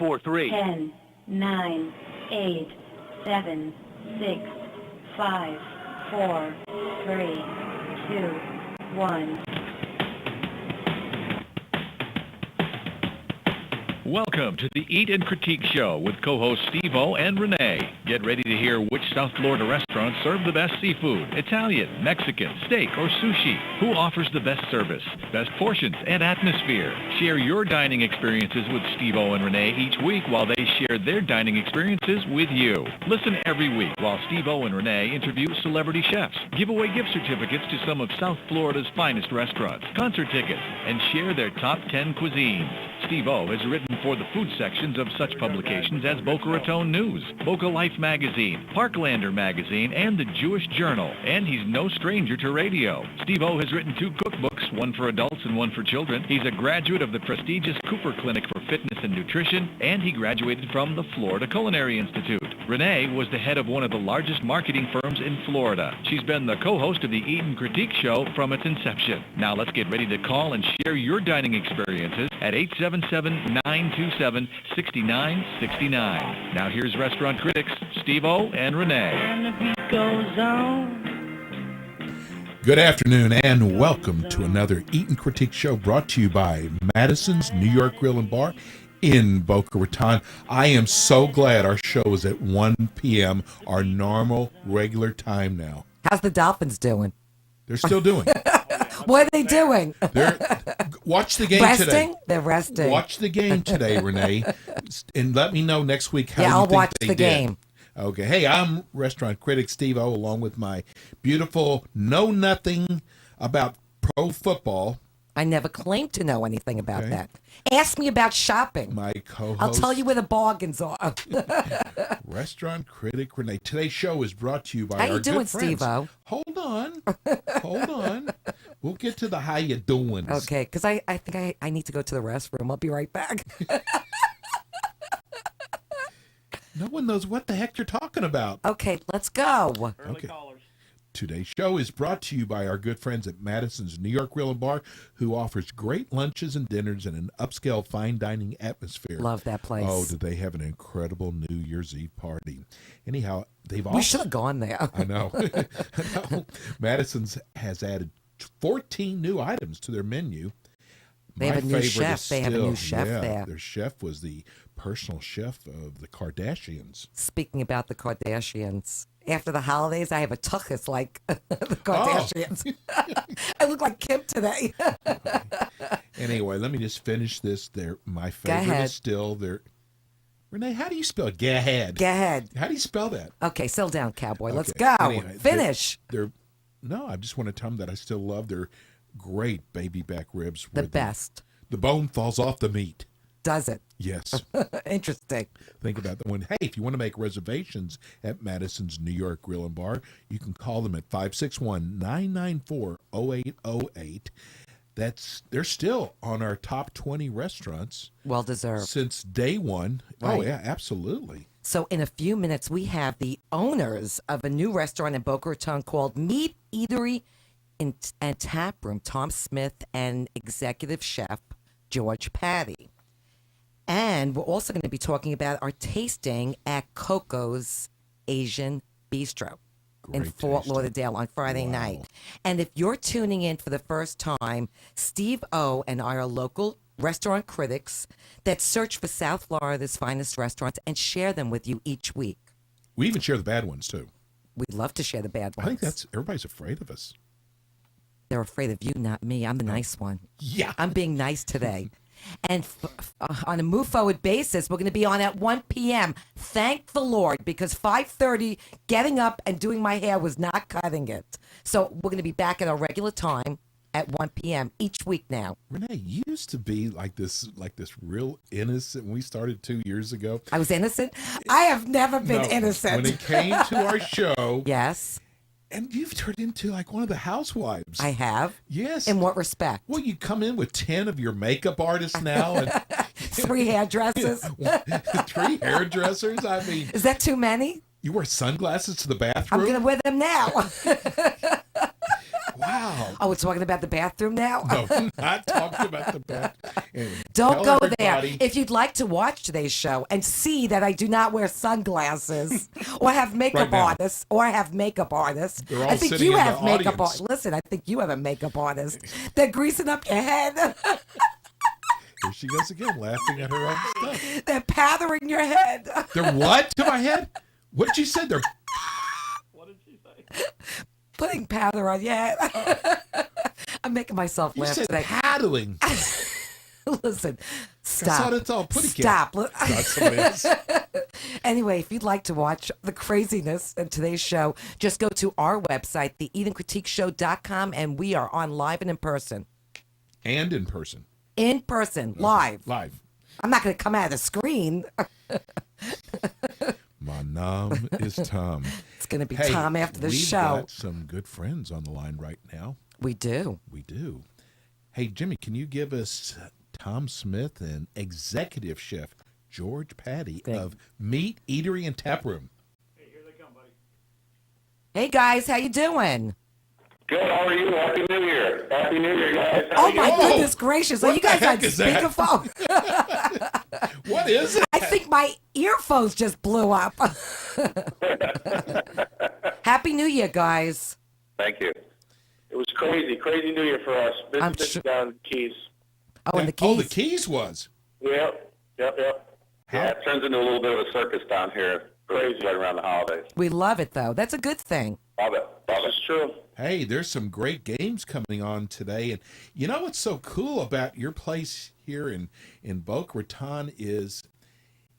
4, 3. 10, 9, 8, 7, 6, 5, 4, 3, 2, 1. Welcome to the Eat and Critique Show with co-hosts Steve-O and Renee. Get ready to hear which South Florida restaurants serve the best seafood, Italian, Mexican, steak, or sushi. Who offers the best service, best portions, and atmosphere. Share your dining experiences with Steve-O and Renee each week while they share their dining experiences with you. Listen every week while Steve-O and Renee interview celebrity chefs, give away gift certificates to some of South Florida's finest restaurants, concert tickets, and share their top 10 cuisines. Steve-O has written for the food sections of such publications as Boca Raton News, Boca Life Magazine, Parklander Magazine, and the Jewish Journal. And he's no stranger to radio. Steve-O has written 2 cookbooks, one for adults and one for children. He's a graduate of the prestigious Cooper Clinic for Fitness and Nutrition, and he graduated from the Florida Culinary Institute. Renee was the head of one of the largest marketing firms in Florida. She's been the co-host of the Eat and Critique Show from its inception. Now let's get ready to call and share your dining experiences at 877-927-6969. Now here's restaurant critics Steve-O and Renee. And the beat goes on. Good afternoon and welcome to another Eat and Critique Show brought to you by Madison's New York Grill and Bar in Boca Raton. I am so glad our show is at 1 p.m., our normal, regular time now. How's the Dolphins doing? They're still doing it. What are they doing? Watch the game resting? today. They're resting. Watch the game today, Renee, and let me know next week how you I'll think watch they the did. game. Okay. Hey, I'm restaurant critic Steve-O, along with my beautiful know-nothing about pro football. I never claimed to know anything about Okay. that. Ask me about shopping. My co-host. I'll tell you where the bargains are. Restaurant critic Renee. Today's show is brought to you by How our you doing, good friends. Steve-O? Hold on. We'll get to the how you doing. Okay, because I think I need to go to the restroom. I'll be right back. No one knows what the heck you're talking about. Okay, let's go. Okay. Today's show is brought to you by our good friends at Madison's New York Grill and Bar, who offers great lunches and dinners and an upscale fine dining atmosphere. Love that place. Oh, did they have an incredible New Year's Eve party? Anyhow, they've also... We should have gone there. I know. Madison's has added 14 new items to their menu. They have a new chef. They have a new chef there. Their chef was the personal chef of the Kardashians. Speaking about the Kardashians, after the holidays, I have a tuchus like the Kardashians. I look like Kim today. Anyway, let me just finish this. My favorite ahead. is still their... Renee, how do you spell Go ahead? Go ahead. How do you spell that? Okay, settle down, cowboy. Let's Okay. go. Anyway, Finish. No, I just want to tell them that I still love their great baby back ribs. The where best. The bone falls off the meat. Does it? Yes. Interesting. Think about that one. Hey, if you want to make reservations at Madison's New York Grill and Bar, you can call them at 561-994-0808. They're still on our top 20 restaurants. Well deserved. Since day one. Right. Oh, yeah, absolutely. So in a few minutes, we have the owners of a new restaurant in Boca Raton called Meat Eatery and Tap Room, Tom Smith, and executive chef George Patty. And we're also going to be talking about our tasting at Coco's Asian Bistro in Great Fort tasting. Lauderdale on Friday Wow. night. And if you're tuning in for the first time, Steve-O and I are local restaurant critics that search for South Florida's finest restaurants and share them with you each week. We even share the bad ones, too. We'd love to share the bad I ones. think everybody's afraid of us. They're afraid of you, not me. I'm the nice one. Yeah. I'm being nice today. And on a move forward basis, we're going to be on at 1 p.m. Thank the Lord, because 5:30, getting up and doing my hair was not cutting it. So we're going to be back at our regular time at 1 p.m. each week now. Renee, you used to be like this real innocent when we started 2 years ago. I was innocent? I have never been No, innocent. When it came to our show, Yes, and you've turned into like one of the housewives. I have. Yes. In what respect? Well, you come in with 10 of your makeup artists now and 3 hairdressers? 3 hairdressers. I mean, Is that too many? you wear sunglasses to the I'm bathroom. going to wear them now. Wow. Oh, we're talking about the bathroom now? No, not talking about the bath. Anyway, Don't tell go there. everybody- If you'd like to watch today's show and see that I do not wear sunglasses or have makeup Right now. artists They're all I think sitting you in the have makeup audience. artists. Listen, I think you have a makeup artist. They're greasing up your head. Here she goes again, laughing at her own stuff. They're powdering your head. They're what to my head? What did you say? They're Putting powder on your head. I'm making myself you laugh said today. paddling. Listen, I stop. thought it's all putty Stop. Not somebody else. Anyway, if you'd like to watch the craziness in today's show, just go to our website, theeatandcritiqueshow.com, and we are on live and in person. And in person. In person, live. Live. I'm not going to come out of the screen. My name is Tom. It's going to be Hey, Tom after the we've show. got some good friends on the line right now. We do. We do. Hey, Jimmy, can you give us Tom Smith and executive chef George Patty of Meat Eatery and Tap Room? Hey, guys, how you doing? Good. How are you? Happy New Year. Happy New Year, guys. How Oh, are my you? goodness gracious. Are What you the guys on heck is that? speakerphone? What is it? I think my earphones just blew up. Happy New Year, guys. Thank you. It was crazy New Year for us. I'm Busy sure- down the Keys. Oh, and the Oh, keys. the keys was. Yep. Yeah, it turns into a little bit of a circus down here. Crazy right around the holidays. We love it, though. That's a good thing. Love it. This is true. Hey, there's some great games coming on today. And you know what's so cool about your place here in Boca Raton is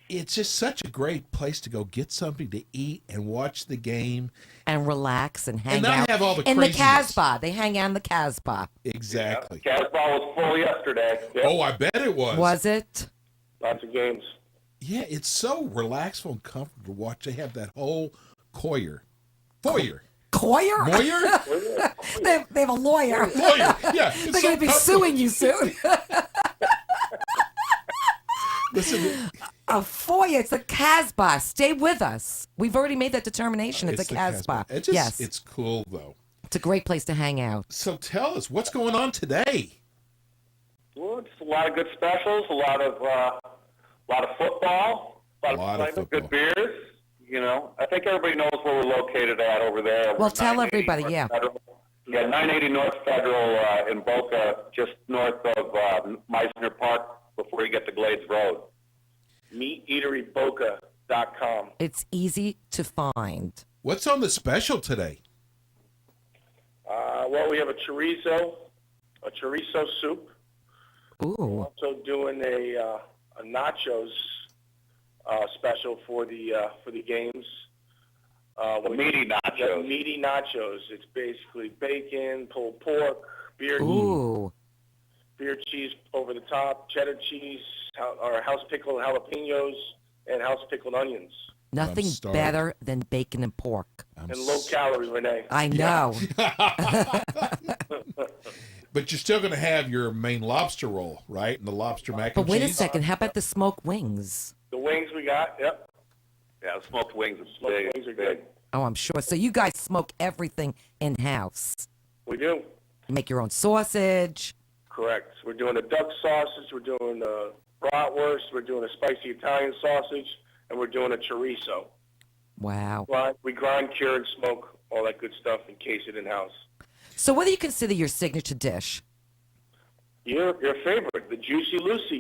it's just such a great place to go get something to eat and watch the game. And relax and hang And not out. have all the in the craziness. Casbah. They hang out in the Casbah. Exactly. Casbah was full yesterday. Yep. Oh, I bet it was. Was it? Lots of games. Yeah, it's so relaxful and comfortable to watch. They have that whole foyer. Coyer? Moyer? They have a lawyer. Lawyer. Yeah. it's They're so going to be comfortable. suing you soon. Listen, A foyer. It's a Casbah. Stay with us. We've already made that determination. It's a the Casbah. It's just, Yes. It's cool, though. It's a great place to hang out. So tell us, what's going on today? Well, it's a lot of good specials, a lot of football, a lot of football. good beers. You know, I think everybody knows where we're located at over there. Well, tell 980 everybody, North yeah. Federal. Yeah, 980 North Federal in Boca, just north of Meisner Park before you get to Glades Road. MeatEateryBoca.com. It's easy to find. What's on the special today? Well, we have a chorizo soup. Ooh. Also doing a nachos special for the games. Meaty nachos. Yeah, meaty nachos. It's basically bacon, pulled pork, beer cheese over the top, cheddar cheese, or house pickled jalapenos, and house pickled onions. Nothing starved. better than bacon and pork. And low calorie, Renee. I know. But you're still going to have your main lobster roll, right? And the lobster mac But and wait a cheese. second. How about the smoked wings? The wings we got, yep. Yeah, smoked wings. Smoked wings are good. Oh, I'm sure. So you guys smoke everything in-house. We do. You make your own sausage. Correct. We're doing a duck sausage, we're doing a bratwurst, we're doing a spicy Italian sausage, and we're doing a chorizo. Wow. We grind, cure, and smoke all that good stuff and case it in-house. So what do you consider your signature dish? Your favorite, the Juicy Lucy.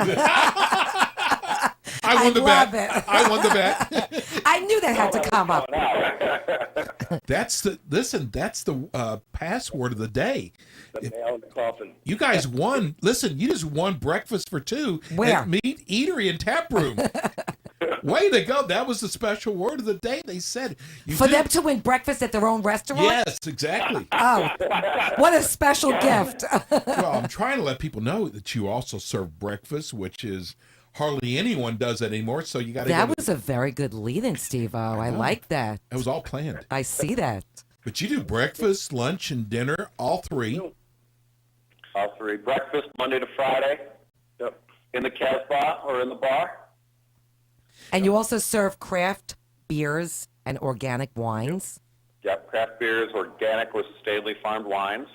I won the love bet. it. I won the bet. I knew that had to come up. That's the password of the day. The nail in the coffin. You guys won. Listen, you just won breakfast for two Where? at Meat Eatery and Tap Room. Way to go! That was the special word of the day. They said you For did- them to win breakfast at their own restaurant? Yes, exactly. Oh, what a special gift. Well, I'm trying to let people know that you also serve breakfast, which is hardly anyone does that anymore. So you got to. That was a very good lead-in, Steve-O. I like that. It was all planned. I see that. But you do breakfast, lunch, and dinner, all three. All three. Breakfast, Monday to Friday. Yep. In the Casbah or in the bar. And you also serve craft beers and organic wines. Yep. Craft beers, organic or sustainably farmed wines.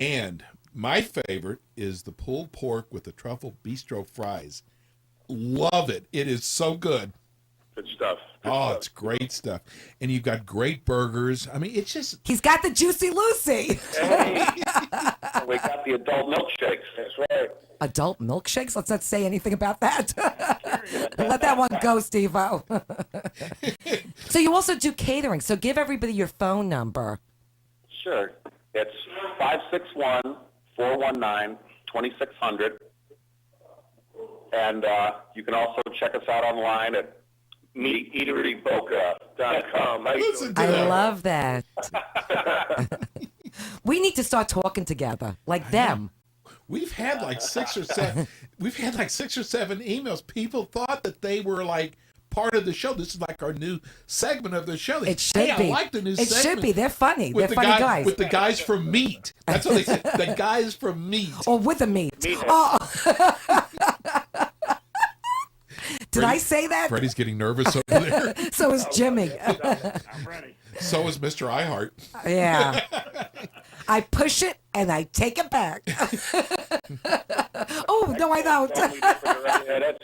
And my favorite is the pulled pork with the truffle bistro fries. Love it. It is so good. Good stuff. Good Oh, stuff. it's great stuff. And you've got great burgers. I mean, it's just, He's got the Juicy Lucy. Hey, we got the adult milkshakes. That's right. Adult milkshakes? Let's not say anything about that. Let that one go, Steve-O. So you also do catering. So give everybody your phone number. Sure. It's 561-419-2600. And you can also check us out online at meateateryboca.com. listen to I that. love that. We need to start talking together like them. We've had like 6 or 7 emails. People thought that they were like part of the show. This is like our new segment of the show. It should Hey, be. I like the new It segment. should be. They're funny. They're With the funny guys. With the guys from Meat. That's what they said. The guys from Meat. Or with the meat. Meathead. Oh. Did I say that? Freddie's getting nervous over there. So is Jimmy. I'm ready. So is Mr. Iheart. Yeah. I push it and I take it back. Oh, no, I don't. Yeah, that's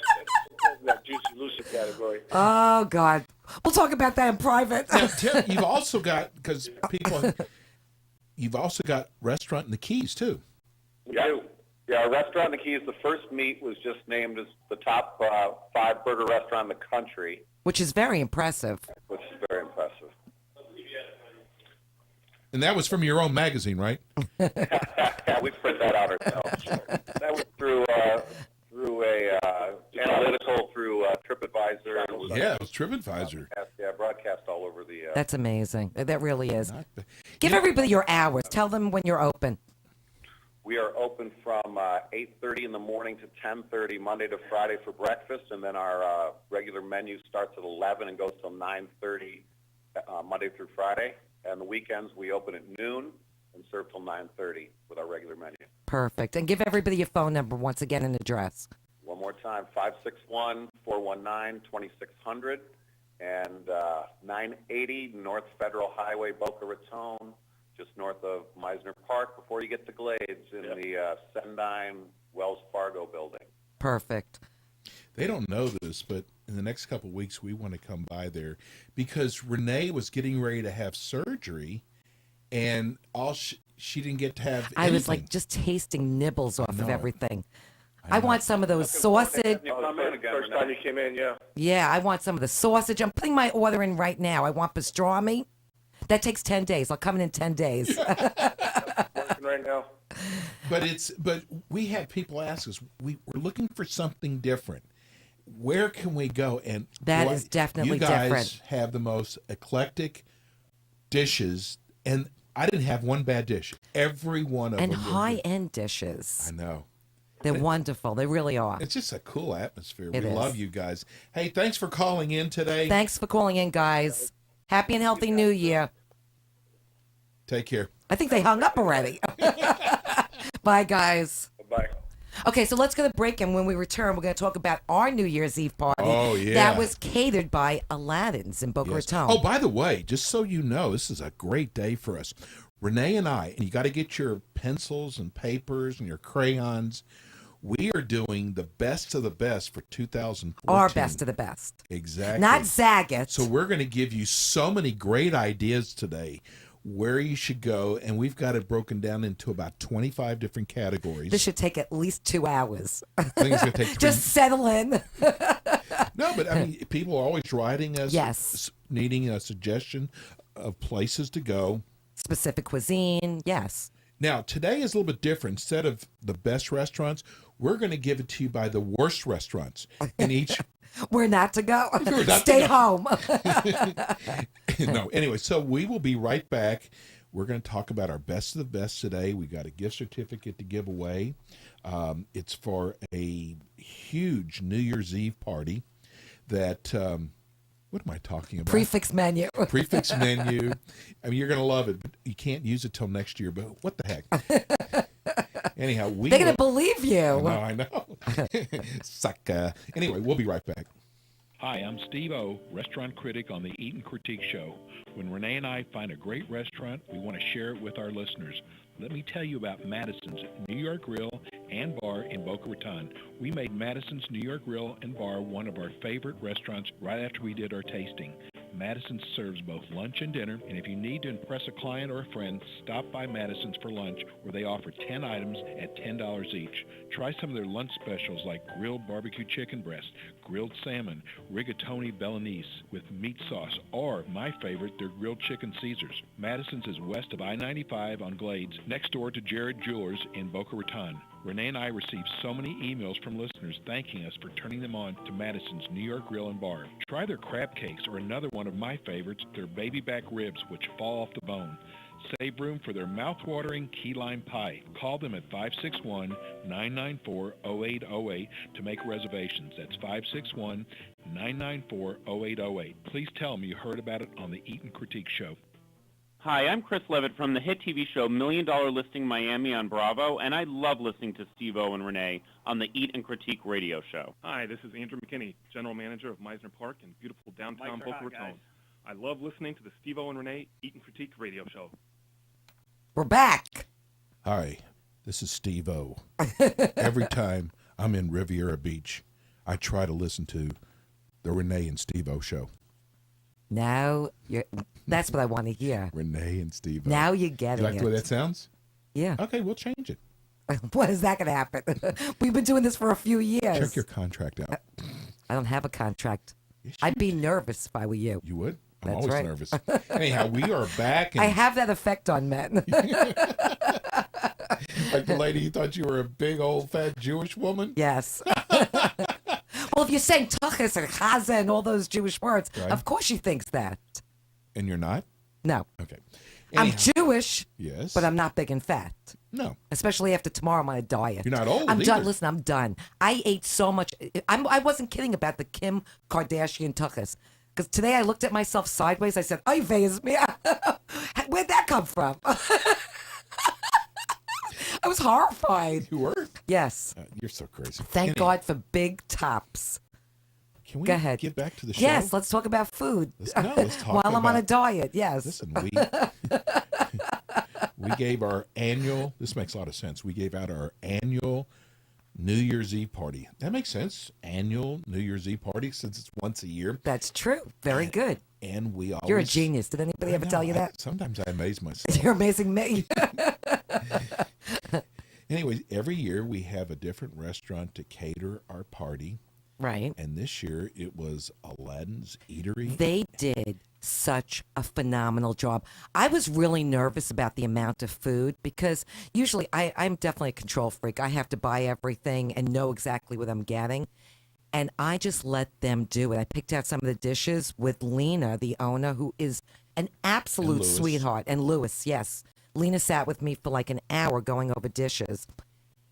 that Juicy Lucy category. Oh, God. We'll talk about that in private. Now, Tim, you've also got, because people, you've also got Restaurant in the Keys, too. We do. Yeah, our restaurant in the Keys, the first meat was just named as the top 5 burger restaurant in the country, Which is very impressive. which is very impressive. And that was from your own magazine, right? Yeah, we print that out ourselves. That was through a analytical through TripAdvisor. It was, Yeah, it was TripAdvisor. broadcast all over the. That's amazing. That really is. Not bad. Give everybody your hours. Tell them when you're open. We are open from 8:30 in the morning to 10:30 Monday to Friday for breakfast, and then our regular menu starts at 11 and goes till 9:30 Monday through Friday. And the weekends we open at noon and serve till 9:30 with our regular menu. Perfect. And give everybody your phone number once again and address. One more time, 561-419-2600 and 980 North Federal Highway, Boca Raton, just north of Meisner Park before you get to Glades in the Sendine Wells Fargo building. Perfect. They don't know this, but in the next couple of weeks, we want to come by there because Renee was getting ready to have surgery, and she didn't get to have I was anything. like just tasting nibbles off of know. everything. I I know. want some of those sausage. You come in again, First time you came in, yeah. Yeah, I want some of the sausage. I'm putting my order in right now. I want pastrami. That takes 10 days. I'll come in 10 days. Working right now. But we have people ask us, we're looking for something different. Where can we go? And That boy, is definitely you guys different. have the most eclectic dishes, and I didn't have one bad dish. Every one of And them. were good. high-end dishes. I know. They're wonderful. They really are. It's just a cool atmosphere. It We is. love you guys. Hey, thanks for calling in today. Thanks for calling in, guys. Happy and healthy New Year. Take care. I think they hung up already. Bye, guys. Bye. Okay, so let's go to break, and when we return, we're going to talk about our New Year's Eve party. Oh, yeah. That was catered by Aladdin's in Boca Yes. Raton. Oh, by the way, just so you know, this is a great day for us. Renee and I, and you got to get your pencils and papers and your crayons. We are doing the best of the best for 2014. Our best of the best. Exactly. Not Zagat. So we're going to give you so many great ideas today where you should go, and we've got it broken down into about 25 different categories. This should take at least 2 hours. I think it's going to take 3 Just settle in. No, but I mean, people are always writing us, Yes. needing a suggestion of places to go. Specific cuisine, yes. Now, today is a little bit different. Instead of the best restaurants, we're going to give it to you by the worst restaurants in each. Where not to go. Where not to Stay go. home. No, anyway, so we will be right back. We're going to talk about our best of the best today. We got a gift certificate to give away. It's for a huge New Year's Eve party that, what am I talking about? Prefix menu. Prefix menu. I mean, you're going to love it, but you can't use it till next year. But what the heck? Anyhow, They're going to believe you. No, I know. Sucker. Anyway, we'll be right back. Hi, I'm Steve O, restaurant critic on the Eat and Critique Show. When Renee and I find a great restaurant, we want to share it with our listeners. Let me tell you about Madison's New York Grill and Bar in Boca Raton. We made Madison's New York Grill and Bar one of our favorite restaurants right after we did our tasting. Madison serves both lunch and dinner, and if you need to impress a client or a friend, stop by Madison's for lunch, where they offer 10 items at $10 each. Try some of their lunch specials like grilled barbecue chicken breast, grilled salmon, rigatoni Bolognese with meat sauce, or, my favorite, their grilled chicken Caesars. Madison's is west of I-95 on Glades, next door to Jared Jewelers in Boca Raton. Renee and I received so many emails from listeners thanking us for turning them on to Madison's New York Grill and Bar. Try their crab cakes or another one of my favorites, their baby back ribs, which fall off the bone. Save room for their mouth-watering key lime pie. Call them at 561-994-0808 to make reservations. That's 561-994-0808. Please tell them you heard about it on the Eat and Critique Show. Hi, I'm Chris Levitt from the hit TV show $1 Million Listing Miami on Bravo, and I love listening to Steve-O and Renee on the Eat and Critique radio show. Hi, this is Andrew McKinney, General Manager of Meisner Park in beautiful downtown Boca Raton. I love listening to the Steve-O and Renee Eat and Critique radio show. We're back. Hi, this is Steve O. Every time I'm in Riviera Beach, I try to listen to the Renee and Steve O show. Now that's what I want to hear. Renee and Steve O. Now you're getting You like it. the way that sounds? Yeah. Okay, we'll change it. When is that going to happen? We've been doing this for a few years. Check your contract out. I don't have a contract. Yes, I'd be nervous if I were you. You would? I'm That's always right. nervous. Anyhow, we are back. And I have that effect on men. like the lady, you thought you were a big old fat Jewish woman? Yes. Well, if you're saying tuchas and chaza and all those Jewish words, Right. of course she thinks that. And you're not? No. Okay. I'm Anyhow, Jewish, yes. but I'm not big and fat. No. Especially after tomorrow, I'm on a diet. You're not old I'm either. done. Listen, I'm done. I ate so much. I wasn't kidding about the Kim Kardashian tuchas. Because today I looked at myself sideways. I said, "Oy vey is me." Where'd that come from? I was horrified. You were? Yes. You're so crazy. Thank Anyhow, God for big tops. Can we Go ahead. get back to the show? Yes, let's talk about food. Let's talk While I'm on a about- diet, yes. Listen, we gave our annual, this makes a lot of sense. We gave out our annual New Year's Eve party. That makes sense. Annual New Year's Eve party since it's once a year. That's true. Very good. And we always. You're a genius. Did anybody I ever know, tell you that? Sometimes I amaze myself. You're amazing me. Anyways, every year we have a different restaurant to cater our party. Right. And this year it was Aladdin's Eatery. They did such a phenomenal job. I was really nervous about the amount of food because usually I'm definitely a control freak. I have to buy everything and know exactly what I'm getting. And I just let them do it. I picked out some of the dishes with Lena, the owner, who is an absolute Louis. sweetheart. And Louis, yes. Lena sat with me for like an hour going over dishes.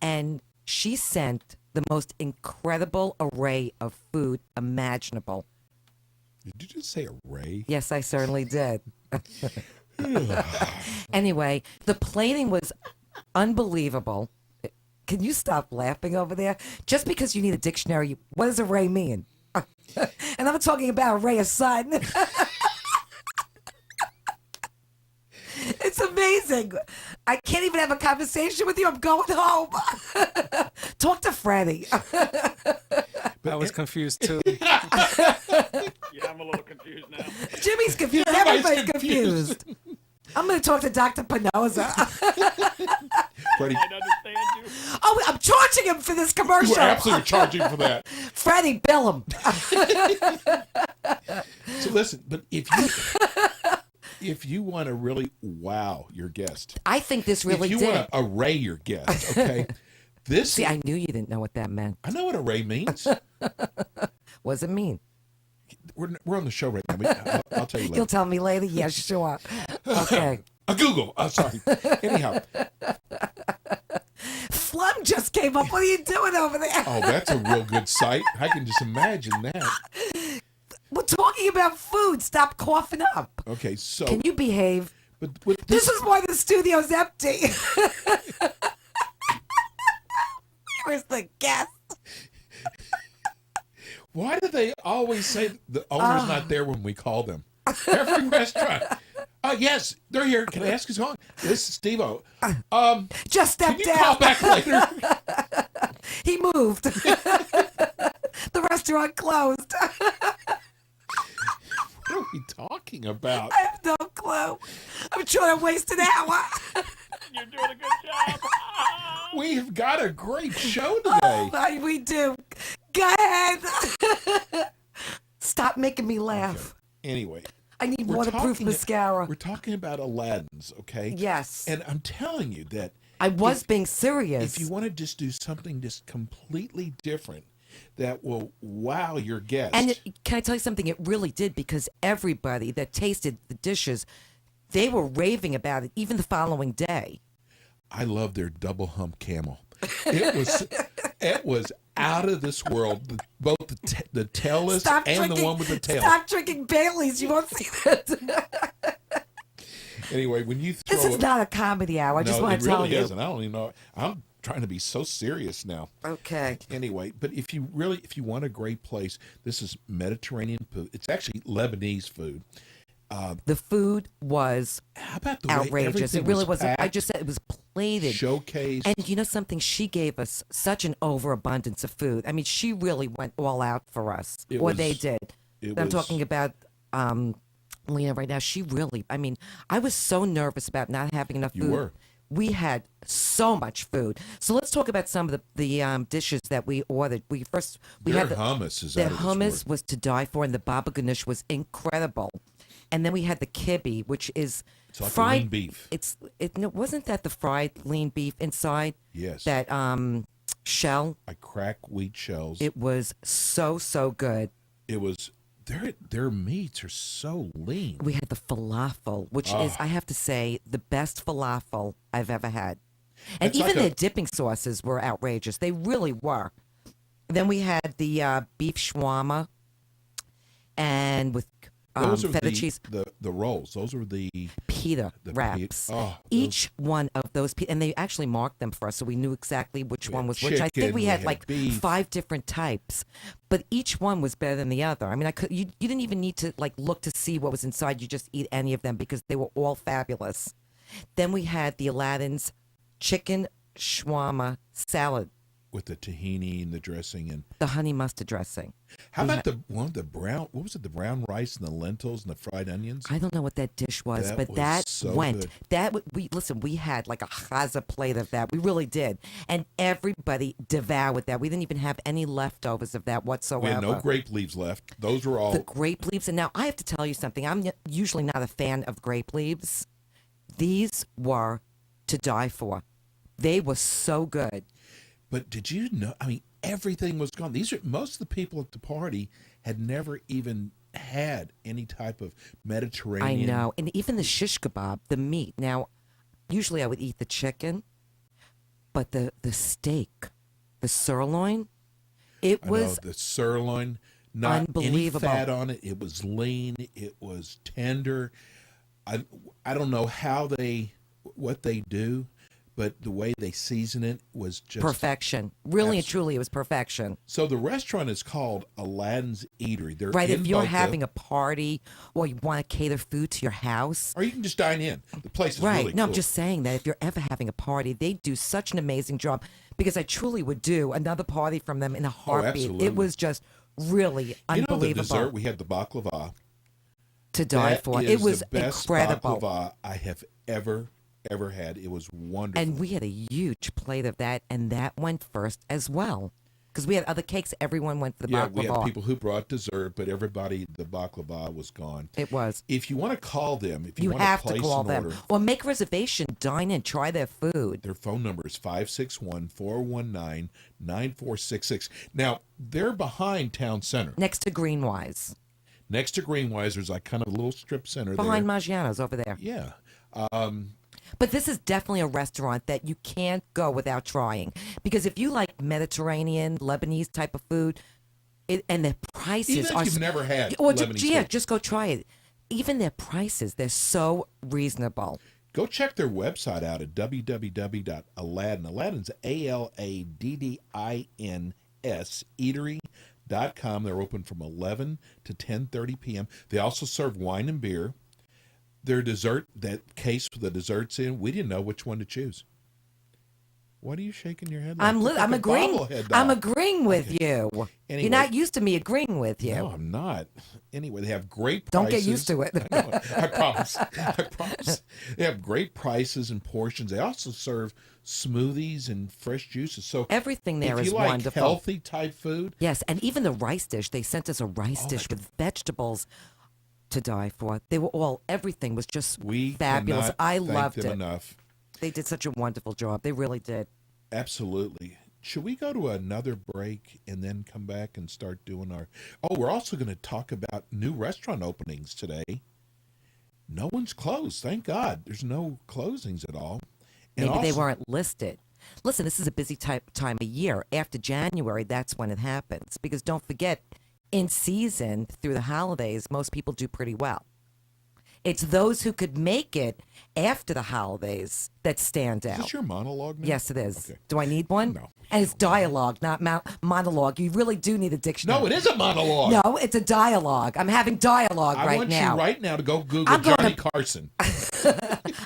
And she sent the most incredible array of food imaginable. Did you just say array? Yes, I certainly did. Anyway, the plating was unbelievable. Can you stop laughing over there? Just because you need a dictionary, what does array mean? And I'm talking about a ray of sun. It's amazing. I can't even have a conversation with you. I'm going home. Talk to Freddie. I was confused too. Yeah, I'm a little confused now. Jimmy's confused. Everybody's Everybody's confused. I'm going to talk to Dr. Pinoza. Freddie, I understand you. Oh, I'm charging him for this you commercial. were absolutely charging for that. Freddie, bill him. So listen, but if you want to really wow your guest, I think this really if you did. want to array your guest, okay, this See, I knew you didn't know what that meant. I know what array means. What does it mean? We're on the show right now. I'll tell you later. You'll tell me later? Yeah, sure. Okay. Google. Sorry. Anyhow, Flum just came up. What are you doing over there? oh, that's a real good sight. I can just imagine that. We're talking about food. Stop coughing up. Okay, so Can you behave? but This is why the studio's empty. Where's the guest? Why do they always say the owner's not there when we call them? Every restaurant. Yes, they're here. Can I ask who's calling? This is Steve-O. Just Can step you down. call back later? He moved. The restaurant closed. What are we talking about? I have no clue. I'm trying to waste an hour. You're doing a good job. We've got a great show today. Oh, we do. Go ahead. Stop making me laugh. Anyway, I need we're waterproof talking- mascara. We're talking about Aladdin's, okay? Yes. And I'm telling you that I was being serious. if you want to just do something just completely different that will wow your guests. And can I tell you something? It really did, because everybody that tasted the dishes, they were raving about it even the following day. I love their double hump camel. It was out of this world. Both the tailless and the one with the tail. Stop drinking Baileys. You won't see that. Anyway, when you throw This is not a comedy hour. I just want to tell really you. isn't. I don't even know. I'm trying to be so serious now. Okay. Anyway, but if you want a great place, this is Mediterranean food. It's actually Lebanese food. The food was How about the way outrageous. It everything really was wasn't. I packed, just said it was plated. showcased? And you know something? She gave us such an overabundance of food. I mean, she really went all out for us. It Or was- they did. it I'm was- talking about Lena right now. She really, I mean, I was so nervous about not having enough You food. were. We had so much food. So let's talk about some of the dishes that we ordered. We Their had hummus is their out of this hummus world. was to die for, and the baba ganoush was incredible. And then we had the kibbe, which is It's like fried lean beef. Wasn't that the fried lean beef inside? Yes. That shell. I crack wheat shells. It was so good. It was their meats are so lean. We had the falafel, which is, I have to say, the best falafel I've ever had. And It's even like their dipping sauces were outrageous. They really were. Then we had the beef shawarma, and with Those are feta cheese. the rolls. Those are the Pita the wraps. pita- oh, Each one of those pita, and they actually marked them for us, so we knew exactly which We one had was which. I think chicken, we we had had like beef. 5 different types, but each one was better than the other. I mean, you didn't even need to like look to see what was inside. You just eat any of them because they were all fabulous. Then we had the Aladdin's chicken shawarma salad, with the tahini and the dressing and the honey mustard dressing. how about the one with the brown? What was it? The brown rice and the lentils and the fried onions. I don't know what that dish was, That but was that so went. good. We had like a chaza plate of that. We really did, and everybody devoured that. We didn't even have any leftovers of that whatsoever. We had no grape leaves left. Those were all. The grape leaves, and now I have to tell you something. I'm usually not a fan of grape leaves. These were to die for. They were so good. But did you know? I mean, everything was gone. Most of the people at the party had never even had any type of I Mediterranean. know, and even the shish kebab, the meat. Now, usually I would eat the chicken, but the steak, the sirloin, it I know, was the sirloin, not unbelievable. any fat on it. It was lean. It was tender. I don't know what they do, but the way they season it was just perfection. Really and Abs- truly, it was perfection. So the restaurant is called Aladdin's Eatery. They're Right? in If you're Boca, having a party or you want to cater food to your house. or you can just dine in. The place is Right. really No, cool. I'm just saying that if you're ever having a party, they do such an amazing job, because I truly would do another party from them in a heartbeat. absolutely. It was just really You know the unbelievable dessert? We had the baklava. to die That for. is It was the best incredible. baklava I have ever had. It was wonderful. And we had a huge plate of that, and that went first as well. Because we had other cakes. Everyone went for the yeah, baklava. we had people who brought dessert, but the baklava was gone. It was. If you want to call them, if you, You want have to to place call an them. order, Or make reservation, dine in, try their food. their phone number is 561-419-9466. Now, they're behind Town Center. Next to Greenwise. Next to Greenwise, there's like kind of a little strip center Behind there. Maggiano's over there. Yeah. But this is definitely a restaurant that you can't go without trying. Because if you like Mediterranean, Lebanese type of food, and their prices Even are... if you've never had or Lebanese food. just go try it. Even their prices, they're so reasonable. Go check their website out at www.aladdin. Aladdin's ALADDINS, eatery.com. meateatery.com. They're open from 11 to 10:30 p.m. They also serve wine and beer. Their dessert, that case with the desserts in, we didn't know which one to choose. What are you shaking your head like? I'm agreeing. I'm agreeing with you. Anyway, You're not used to me agreeing with you. No, I'm not. Anyway, they have great prices. Don't get used to it. I know, I promise. I promise. They have great prices and portions. They also serve smoothies and fresh juices. So everything there if is you like wonderful. Healthy type food. Yes, and even the rice dish. They sent us a rice dish with vegetables to die for. They were all. Everything was just fabulous. I loved it. Enough. They did such a wonderful job. They really did. Absolutely. Should we go to another break and then come back and start doing our... Oh, we're also going to talk about new restaurant openings today. No one's closed. Thank God. There's no closings at all. And Maybe they weren't listed. Listen, this is a busy time of year. After January, that's when it happens. Because don't forget, in season, through the holidays, most people do pretty well. It's those who could make it after the holidays that stand out. Is this your monologue now? Yes, it is. Okay. Do I need one? No. And it's dialogue, not monologue. You really do need a dictionary. No, it is a monologue. No, it's a dialogue. I'm having dialogue I right want now. you right now to go Google Johnny Carson.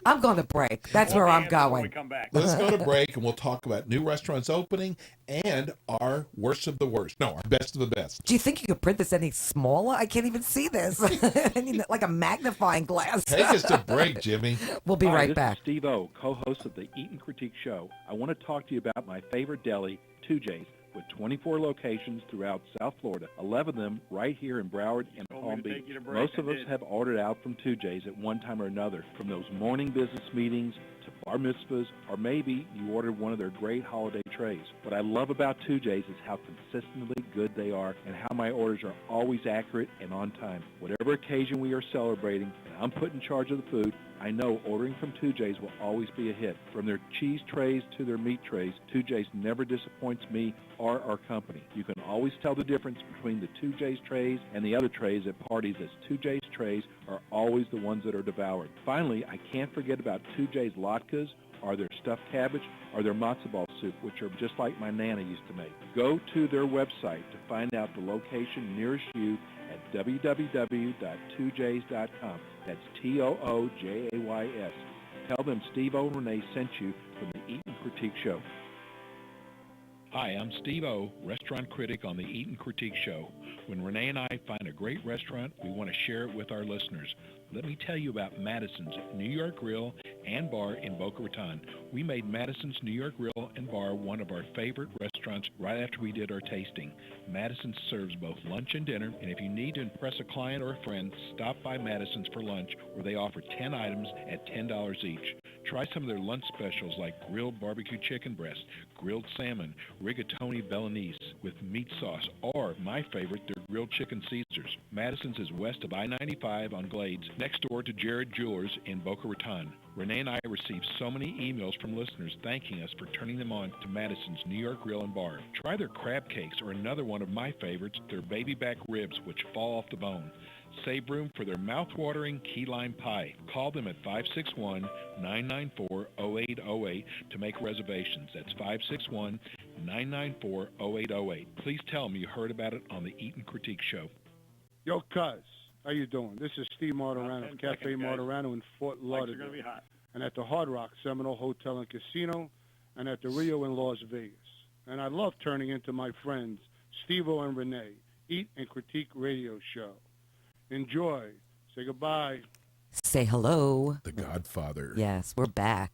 I'm going to break. That's where I'm going. When we come back. Let's go to break, and we'll talk about new restaurants opening and our worst of the worst. No, our best of the best. Do you think you could print this any smaller? I can't even see this. I need like a magnifying glass. Take us to break, Jimmy. We'll be right back. This is Steve O, co-host of the Eat and Critique Show. I want to talk to you about my favorite deli, 2J's, with 24 locations throughout South Florida, 11 of them right here in Broward and Palm Beach. Most of us have ordered out from 2J's at one time or another, from those morning business meetings to bar mitzvahs, or maybe you ordered one of their great holiday trays. What I love about 2J's is how consistently good they are and how my orders are always accurate and on time. Whatever occasion we are celebrating and I'm put in charge of the food, I know ordering from 2J's will always be a hit. From their cheese trays to their meat trays, 2J's never disappoints me or our company. You can always tell the difference between the 2J's trays and the other trays at parties, as 2J's trays are always the ones that are devoured. Finally, I can't forget about 2J's latkes, or their stuffed cabbage, or their matzo ball soup, which are just like my Nana used to make. Go to their website to find out the location nearest you at www.2js.com. That's TOOJAYS. Tell them Steve O and Renee sent you from the Eat and Critique Show. Hi, I'm Steve O, restaurant critic on the Eat and Critique Show. When Renee and I find a great restaurant, we want to share it with our listeners. Let me tell you about Madison's New York Grill and Bar in Boca Raton. We made Madison's New York Grill and Bar one of our favorite restaurants right after we did our tasting. Madison serves both lunch and dinner, and if you need to impress a client or a friend, stop by Madison's for lunch, where they offer 10 items at $10 each. Try some of their lunch specials like grilled barbecue chicken breast, grilled salmon, rigatoni bolognese with meat sauce, or my favorite, their grilled chicken Caesars. Madison's is west of I-95 on Glades, next door to Jared Jewelers in Boca Raton. Renee and I received so many emails from listeners thanking us for turning them on to Madison's New York Grill and Bar. Try their crab cakes, or another one of my favorites, their baby back ribs, which fall off the bone. Save room for their mouth-watering key lime pie. Call them at 561-994-0808 to make reservations. That's 561-994-0808. Please tell them you heard about it on the Eat and Critique Show. Yo, cuz, how you doing? This is Steve Martirano of Cafe Martirano in Fort Lauderdale. And at the Hard Rock Seminole Hotel and Casino, and at the Rio in Las Vegas. And I love turning into my friends, Steve-O and Renee, Eat and Critique Radio Show. Enjoy. Say goodbye. Say hello. The Godfather. Yes, we're back.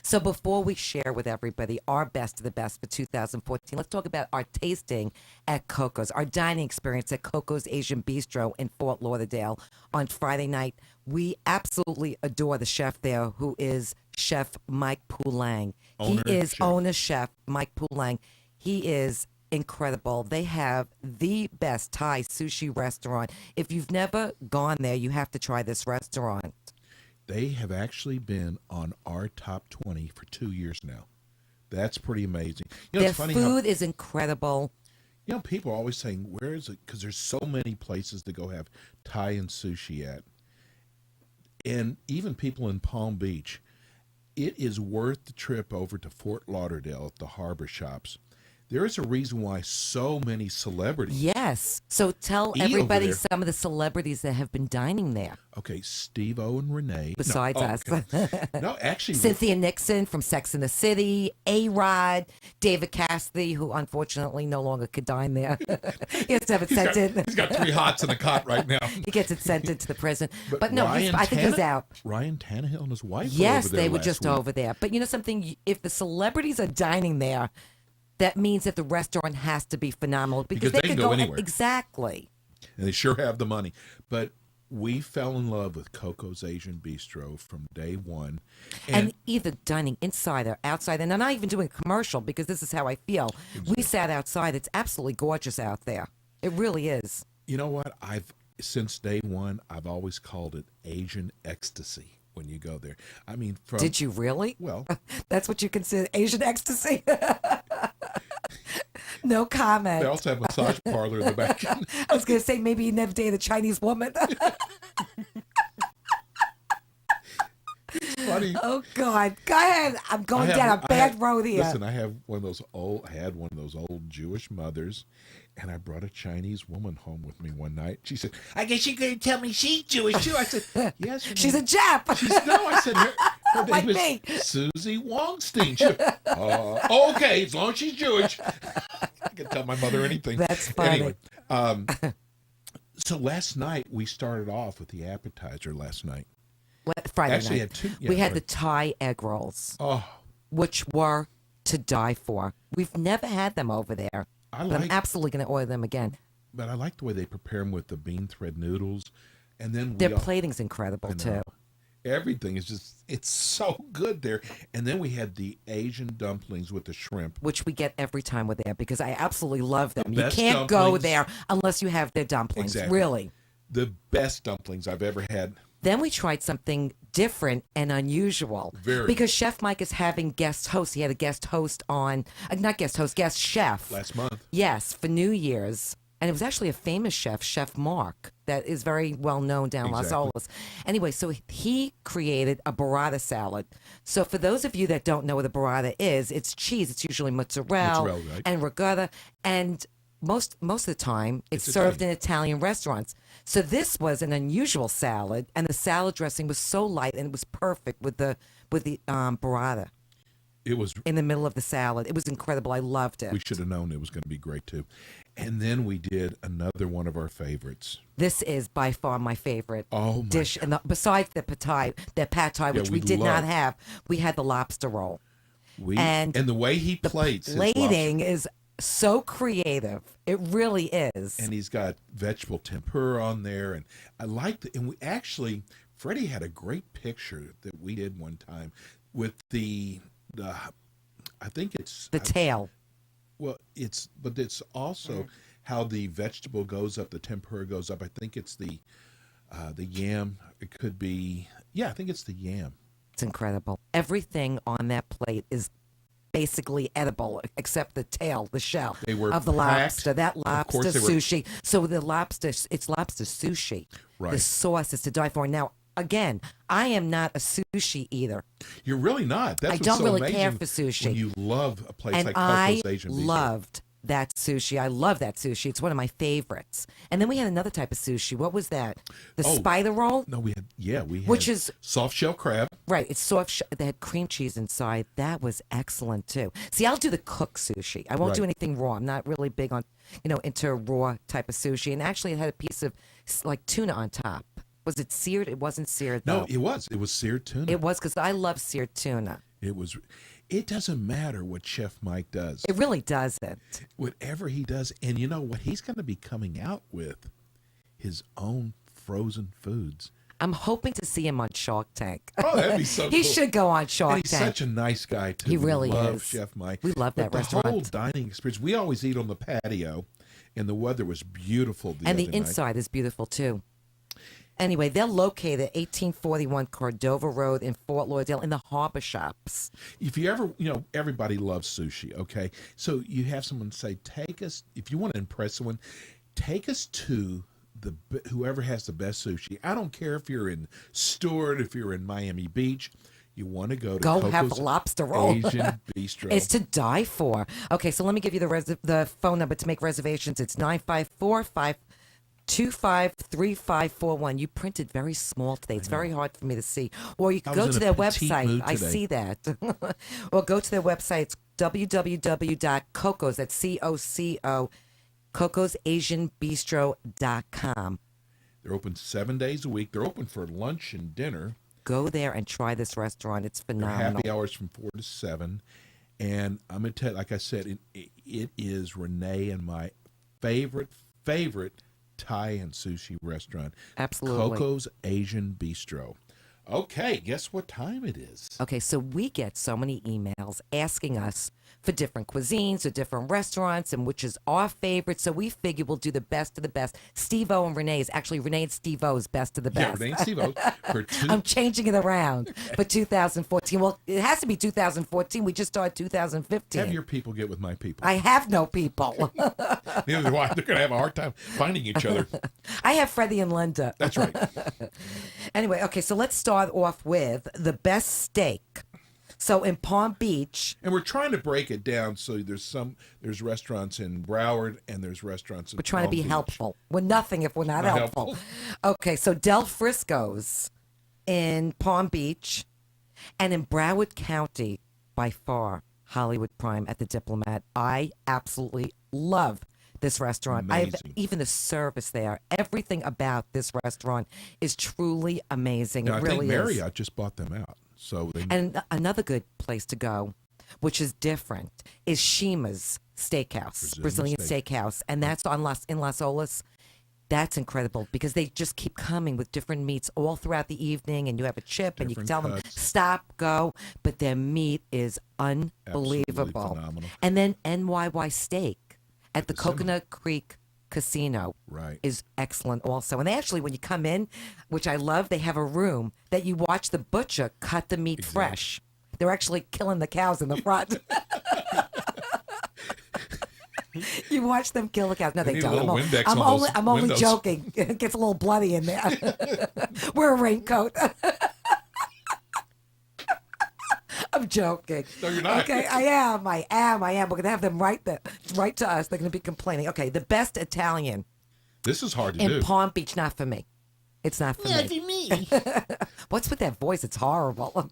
So before we share with everybody our best of the best for 2014, let's talk about our tasting at Coco's, our dining experience at Coco's Asian Bistro in Fort Lauderdale on Friday night. We absolutely adore the chef there, who is Chef Mike Poulang. Owner chef Mike Poulang. He is incredible. They have the best Thai sushi restaurant. If you've never gone there, you have to try this restaurant. They have actually been on our top 20 for 2 years now. That's pretty amazing. You know, Their food is incredible. You know, people are always saying, where is it? Because there's so many places to go have Thai and sushi at. And even people in Palm Beach, it is worth the trip over to Fort Lauderdale at the Harbor Shops. there is a reason why so many celebrities. Yes. So tell Eat over everybody there. some of the celebrities that have been dining there. Okay, Steve-O and Renee. Besides us. Okay. No, actually. Cynthia Nixon from Sex and the City, A-Rod, David Cassidy, who unfortunately no longer could dine there. He has to have it sent in. He's got 3 hots in a cot right now. He gets it sent into the prison. But no, Ryan I think he's out. Ryan Tannehill and his wife Yes, were over there they were last just week. over there. But you know something? If the celebrities are dining there, that means that the restaurant has to be phenomenal Because they could can go anywhere. Exactly. And they sure have the money. But we fell in love with Coco's Asian Bistro from day one. And either dining inside or outside, and I'm not even doing a commercial because this is how I feel. We sat outside. It's absolutely gorgeous out there. It really is. You know what? Since day one, I've always called it Asian ecstasy when you go there. I mean, Did you really? Well, that's what you consider Asian ecstasy. No comment. They also have a massage parlor in the back. I was going to say maybe you never dated a Chinese woman. Funny. Oh God! Go ahead. I'm going down a bad road here. Listen, I had one of those old Jewish mothers, and I brought a Chinese woman home with me one night. She said, "I guess you're going to tell me she's Jewish too." I said, "Yes." She's a Jap. No, I said her Like name me. is Susie Wongstein. She, okay, as long as she's Jewish, I can tell my mother anything. That's funny. Anyway, so last night we started off with the appetizer. Last night. Friday Actually, night. had 2. We had the Thai egg rolls, Oh, which were to die for. We've never had them over there, but I'm absolutely going to order them again. But I like the way they prepare them with the bean thread noodles, and then Their plating's incredible too. Everything is just—it's so good there. And then we had the Asian dumplings with the shrimp, Which we get every time we're there because I absolutely love them. You best can't go dumplings. there unless you have their dumplings. Exactly. Really. the best dumplings I've ever had. Then we tried something different and unusual. Very. Because Chef Mike is having guest hosts. He had a guest host on, not guest host, guest chef. Last month. Yes, for New Year's. And it was actually a famous chef, Chef Mark, that is very well known down Los Exactly. Olas. Anyway, so he created a burrata salad. So for those of you that don't know what a burrata is, it's cheese. It's usually mozzarella, right. and ricotta. And most of the time, it's served in Italian restaurants. So this was an unusual salad, and the salad dressing was so light, and it was perfect with the burrata. It was in the middle of the salad. It was incredible. I loved it. We should have known it was going to be great too. And then we did another one of our favorites. This is by far my favorite Oh my dish. And besides the pad thai, which we did not have, we had the lobster roll. And the way he plates his plating is so creative. It really is. And he's got vegetable tempura on there, and I liked it. And we actually, Freddie had a great picture that we did one time with the I think it's the tail. Well, it's also how the vegetable goes up, the tempura goes up. I think it's the yam. It could be, I think it's the yam. It's incredible. Everything on that plate is basically edible except the tail, the shell of the lobster. That lobster sushi. So the lobster, it's lobster sushi. Right. The sauce is to die for. Now, again, I am not a sushi eater. You're really not. That's I what's don't so really amazing care for sushi. When you love a place And like I Coco's Asian Bistro. loved that sushi. I love that sushi. It's one of my favorites. And then we had another type of sushi. What was that? The spider roll? No, we had Which is soft shell crab. Right. It's soft. They had cream cheese inside. That was excellent too. See, I'll do the cooked sushi. I won't do anything raw. I'm not really big on, into raw type of sushi. And actually, it had a piece of like tuna on top. Was it seared? It wasn't seared, though. No, it was. It was seared tuna. It was, because I love seared tuna. It was. It doesn't matter what Chef Mike does. It really doesn't. Whatever he does, and you know what? He's going to be coming out with his own frozen foods. I'm hoping to see him on Shark Tank. Oh, that'd be so cool. He should go on Shark And he's Tank. such a nice guy, too. He really we love is. Chef Mike. We love that but restaurant. The whole dining experience. We always eat on the patio, and the weather was beautiful And the other night. inside is beautiful, too. Anyway, they're located at 1841 Cordova Road in Fort Lauderdale in the Harbor Shops. If you ever, everybody loves sushi, okay? So you have someone say, take us, if you want to impress someone, take us to whoever has the best sushi. I don't care if you're in Stewart, if you're in Miami Beach. you want to go to Go Coco's have a lobster roll. Asian Bistro. It's to die for. Okay, so let me give you the phone number to make reservations. It's 954-525-3541. You printed very small today. It's very hard for me to see. Or you can go was to in a their petite website. mood I today. see that. Or go to their website. It's www.cocos, that's C-O-C-O, cocosasianbistro.com. They're open 7 days a week. They're open for lunch and dinner. Go there and try this restaurant. It's They're phenomenal. happy hours from 4 to 7. And I'm going to tell you, like I said, it is Renee and my favorite Thai and sushi restaurant. Absolutely. Coco's Asian Bistro. Okay, guess what time it is? Okay, so we get so many emails asking us for different cuisines or different restaurants and which is our favorite. So we figure we'll do the best of the best. Steve-O and Renee's. Actually, Renee and Steve-O's best of the Yeah, best. Renee and Steve-O. I'm changing it around for 2014. Well, it has to be 2014. We just started 2015. Have your people get with my people. I have no people. Neither do I. They're going to have a hard time finding each other. I have Freddie and Linda. That's right. Anyway, okay, so let's start off with the best steak. So in Palm Beach, And we're trying to break it down so there's restaurants in Broward and there's restaurants in we're trying to Palm be Beach. helpful. We're nothing if we're not helpful. Okay, so Del Frisco's in Palm Beach and in Broward County, by far, Hollywood Prime at the Diplomat. I absolutely love this restaurant. Amazing. Even the service there, everything about this restaurant is truly amazing. Now, It I really think is. Marriott just bought them out. So they And another good place to go, which is different, is Shima's Steakhouse, Brazilian Steakhouse. And that's in Las Olas. That's incredible because they just keep coming with different meats all throughout the evening, and you have a chip, and you can tell them, stop, go. But their meat is unbelievable. phenomenal. And then NYY Steak at the Coconut Creek Casino is excellent also. And they actually, when you come in, which I love, they have a room that you watch the butcher cut the meat fresh. They're actually killing the cows in the front. You watch them kill the cows. No, They they need a don't. little Windex on those I'm only windows. joking. It gets a little bloody in there. Wear a raincoat. I'm joking. No, you're not. Okay, I am. We're going to have them write to us. They're going to be complaining. Okay, the best Italian This is hard to do. in Palm Beach, not for me. It's not for me. What's with that voice? It's horrible.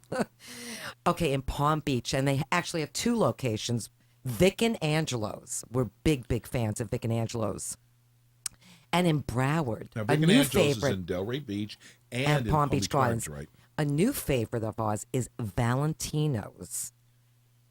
Okay, in Palm Beach, and they actually have two locations. Vic and Angelo's. We're big fans of Vic and Angelo's. And in Broward, Now, a Vic and new Angelo's favorite. is in Delray Beach and and in Palm Beach Gardens. Right? A new favorite of ours is Valentino's.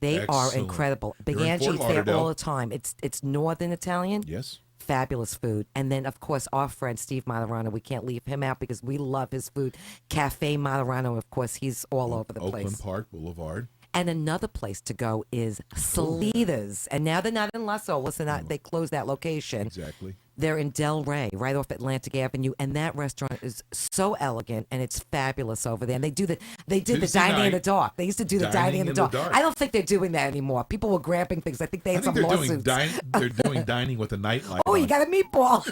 They are Excellent. incredible. Big They're in Angie Fort eats there Lauderdale. all the time. It's Northern Italian. Yes. Fabulous food. And then, of course, our friend Steve Materano. We can't leave him out because we love his food. Cafe Materano, of course, he's all over the Oakland place. Park Boulevard. And another place to go is Salitas. And now they're not in Las Olas. They closed that location. Exactly. They're in Del Rey, right off Atlantic Avenue, and that restaurant is so elegant and it's fabulous over there. And they did the Tuesday dining in night, the dark. They used to do the dining in the dark. I don't think they're doing that anymore. People were grabbing things. I think they had some they're lawsuits. they're doing dining with a nightlight. Oh, on. you got a meatball.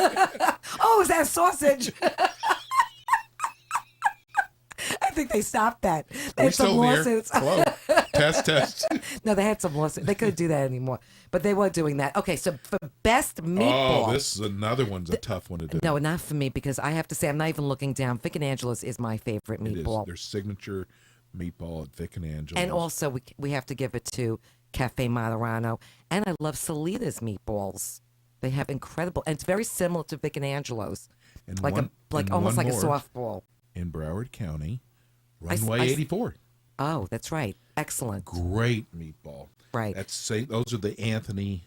Oh, is that a sausage? I think they stopped that. They Are we had some still there? lawsuits. Hello. Test. No, they had some lawsuits. They couldn't do that anymore. But they were doing that. Okay, so for best meatball. Oh, this is another one's a tough one to do. No, not for me because I have to say I'm not even looking down. Vic and Angela's is my favorite It is. meatball. Their signature meatball at Vic and Angela's. And also we have to give it to Cafe Materano. And I love Salitas meatballs. They have incredible, and it's very similar to Vic and Angelo's. And Like one- and almost one like a more. softball. In Broward County, I Runway 84. Oh, that's right. Excellent. Great meatball. Right. Those are the Anthony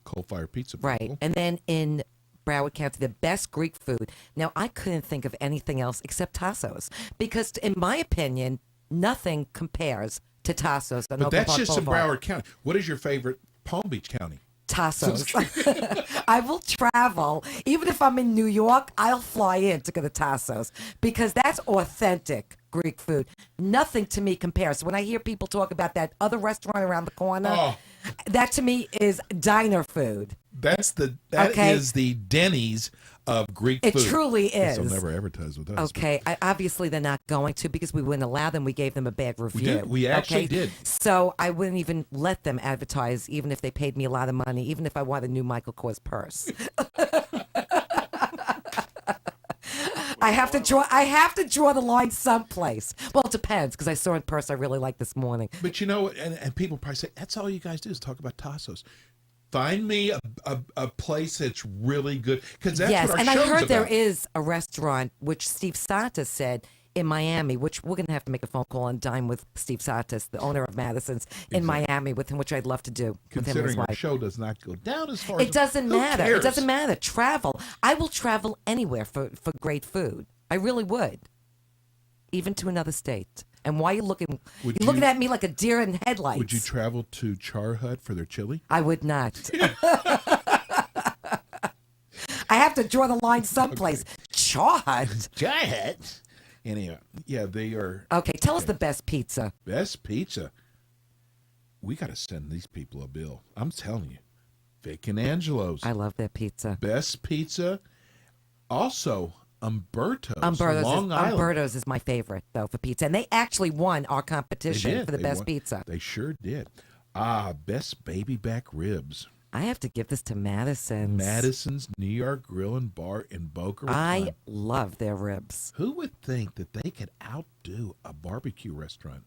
coal-fired pizza people. Right. And then in Broward County, the best Greek food. Now, I couldn't think of anything else except Tassos because, in my opinion, nothing compares to Tassos. On But Oakland that's Park just in Boulevard. Broward County. What is your favorite Palm Beach County? Tassos. I will travel. Even if I'm in New York, I'll fly in to go to Tassos because that's authentic Greek food. Nothing to me compares. When I hear people talk about that other restaurant around the corner, Oh. That to me is diner food. That is Okay. the Denny's of Greek It food. truly Guess is. They'll never advertise with us. Okay, obviously they're not going to because we wouldn't allow them. We gave them a bad review. did. We actually did. So I wouldn't even let them advertise, even if they paid me a lot of money, even if I wanted a new Michael Kors purse. I have to draw the line someplace. Well, it depends because I saw a purse I really liked this morning. But you know, and people probably say, that's all you guys do is talk about Tassos. Find me a place that's really good, because that's Yes, what our and show's I heard about. there is a restaurant which Steve Santos said in Miami, which we're going to have to make a phone call and dine with Steve Santos, the owner of Madison's in Miami, with him, which I'd love to do with him and his Considering our wife. show does not go down as far as It doesn't who matter. cares? It doesn't matter. Travel. I will travel anywhere for great food. I really would, even to another state. And why are you looking? Would You're looking you- at me like a deer in headlights. Would you travel to Char Hut for their chili? I would not. I have to draw the line someplace. Char Hut. Char Hut. Anyway, yeah, they are Okay, tell us the best pizza. best pizza. We got to send these people a bill. I'm telling you, Vic and Angelo's I love their pizza. best pizza. Also, Umberto's, Umberto's, Long Island. Umberto's is my favorite though for pizza, and they actually won our They competition did. for the They best won. pizza. They sure did. Best baby back ribs. I have to give this to Madison's. Madison's New York Grill and Bar in Boca Raton. I love their ribs. Who would think that they could outdo a barbecue restaurant?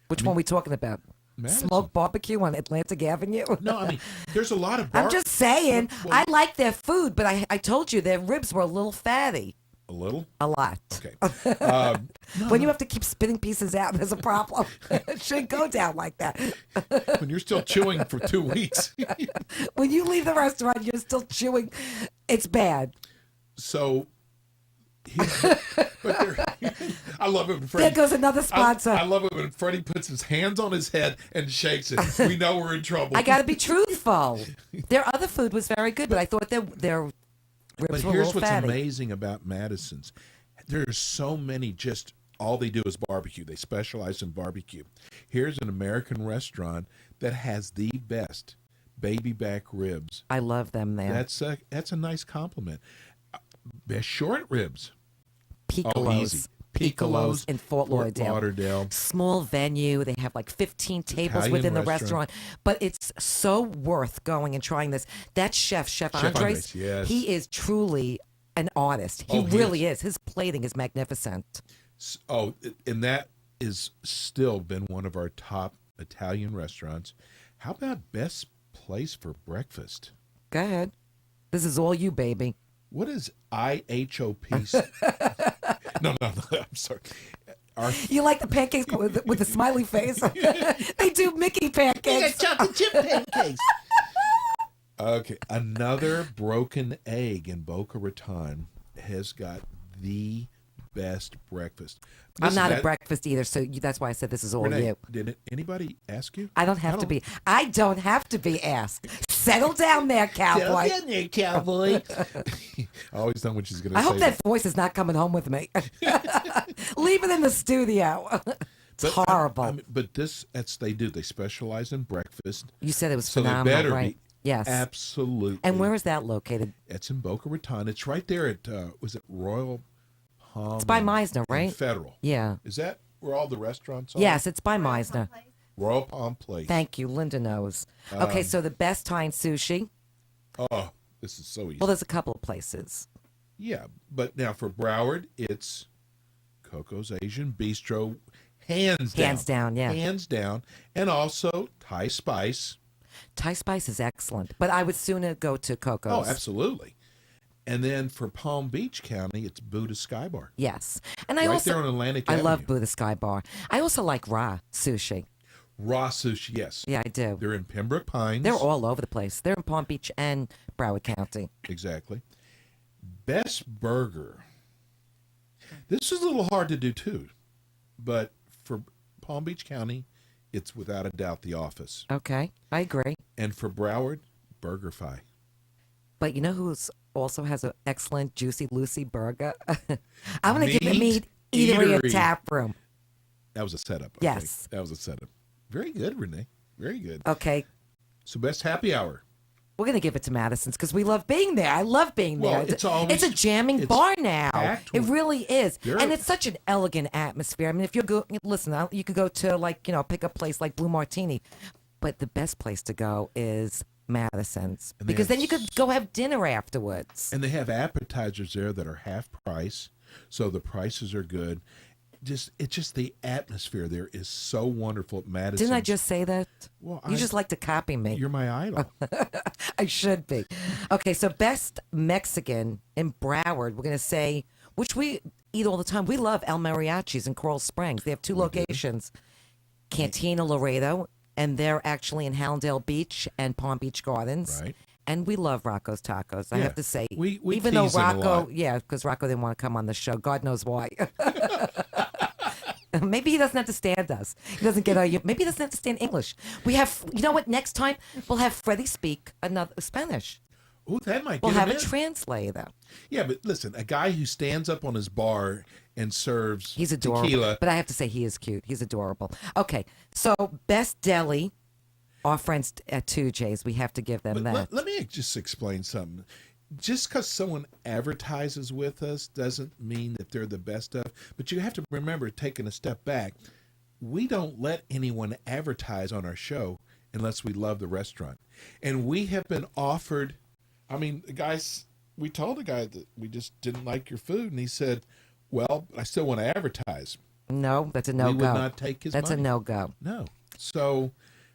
Which one are we talking about? Madison. Smoked barbecue on Atlantic Avenue? No, I mean, there's a lot of I'm just saying, Well, I like their food, but I told you their ribs were a little fatty. a little. A lot. Okay. When you have to keep spitting pieces out, there's a problem. It shouldn't go down like that. When you're still chewing for 2 weeks. When you leave the restaurant, you're still chewing. It's bad. So, I love it when Freddie. There goes another sponsor. I love it when Freddie puts his hands on his head and shakes it. We know we're in trouble. I got to be truthful. Their other food was very good, but I thought their ribs But were a here's little what's fatty. amazing about Madison's. There's so many, just all they do is barbecue. They specialize in barbecue. Here's an American restaurant that has the best baby back ribs. I love them there. That's a nice compliment. Best short ribs. Piccolos. Oh, easy. Piccolos in Fort Lauderdale. Small venue. They have like 15 tables Italian within the restaurant. restaurant. But it's so worth going and trying this. That Chef Andres, Andres, yes. he is truly an artist. He Oh, he really is. His plating is magnificent. Oh, and that is still been one of our top Italian restaurants. How about best place for breakfast? Go ahead. This is all you, baby. What is IHOP? No, I'm sorry. You like the pancakes with the smiley face? They do Mickey pancakes. chocolate chip pancakes. Okay, another Broken Egg in Boca Raton has got the best breakfast. I'm not a That- breakfast either, so that's why I said this is all Renee, you. did anybody ask you? I don't have to be. I don't have to be asked. Settle down there, cowboy. there, cowboy. I always know what she's going to I say. hope that voice is not coming home with me. Leave it in the studio. It's horrible. But that's they do. They specialize in breakfast. You said it was So they phenomenal, better right? be. Yes. Absolutely. And where is that located? It's in Boca Raton. It's right there at, was it Royal Palm? It's by and- Meisner, and right? Federal. Yeah. Is that where all the restaurants are? Yes, it's by Meisner. Royal Palm Place. Thank you. Linda knows. Okay, so the best Thai sushi. Oh, this is so easy. Well, there's a couple of places. Yeah, but now for Broward, it's Coco's Asian Bistro, hands down. Hands down, yeah. Hands down. And also Thai Spice. Thai Spice is excellent, but I would sooner go to Coco's. Oh, absolutely. And then for Palm Beach County, it's Buddha Sky Bar. Yes. And I Right also there on Atlantic I Avenue. love Buddha Sky Bar. I also like raw sushi. Raw Sushi, yes. Yeah, I do. They're in Pembroke Pines. They're all over the place. They're in Palm Beach and Broward County. Exactly. Best Burger. This is a little hard to do, too. But for Palm Beach County, it's without a doubt The Office. Okay, I agree. And for Broward, BurgerFi. But you know who's also has an excellent Juicy Lucy burger? I'm going to give it Meat Eatery and Tap Room. That was a setup. Yes. That was a setup. Very good, Renee. Very good. Okay. So best happy hour. We're going to give it to Madison's because we love being there. I love being there. Well, it's a jamming bar now. packed. It really is. There- And it's such an elegant atmosphere. I mean, if you go, listen, you could go to pick a place like Blue Martini. But the best place to go is Madison's And they because have then you could go have dinner afterwards. And they have appetizers there that are half price, so the prices are good. It's just the atmosphere there is so wonderful at Madison. Didn't I just say that? Well, you just like to copy me. You're my idol. I should be. Okay, so best Mexican in Broward, we're going to say, which we eat all the time. We love El Mariachi's in Coral Springs. They have two locations, Cantina Laredo, and they're actually in Hallandale Beach and Palm Beach Gardens. Right. And we love Rocco's Tacos. I Yeah. have to say, We even though tease him a Rocco, lot. yeah, because Rocco didn't want to come on the show. God knows why. Maybe he doesn't understand us. He doesn't get our. Maybe he doesn't understand English. We have. You know what? Next time we'll have Freddie speak another Spanish. Ooh, that might We'll get have him a in. translator. Yeah, but listen, a guy who stands up on his bar and serves He's adorable. tequila. But I have to say, he is cute. He's adorable. Okay, so best deli. Our friends at 2J's, we have to give them that. Let me just explain something. Just because someone advertises with us doesn't mean that they're the best of. But you have to remember, taking a step back, we don't let anyone advertise on our show unless we love the restaurant. And we have been offered, I mean, guys, we told the guy that we just didn't like your food, and he said, well, I still want to advertise. No, that's a no-go. We would not take his That's money. a no-go. No. So,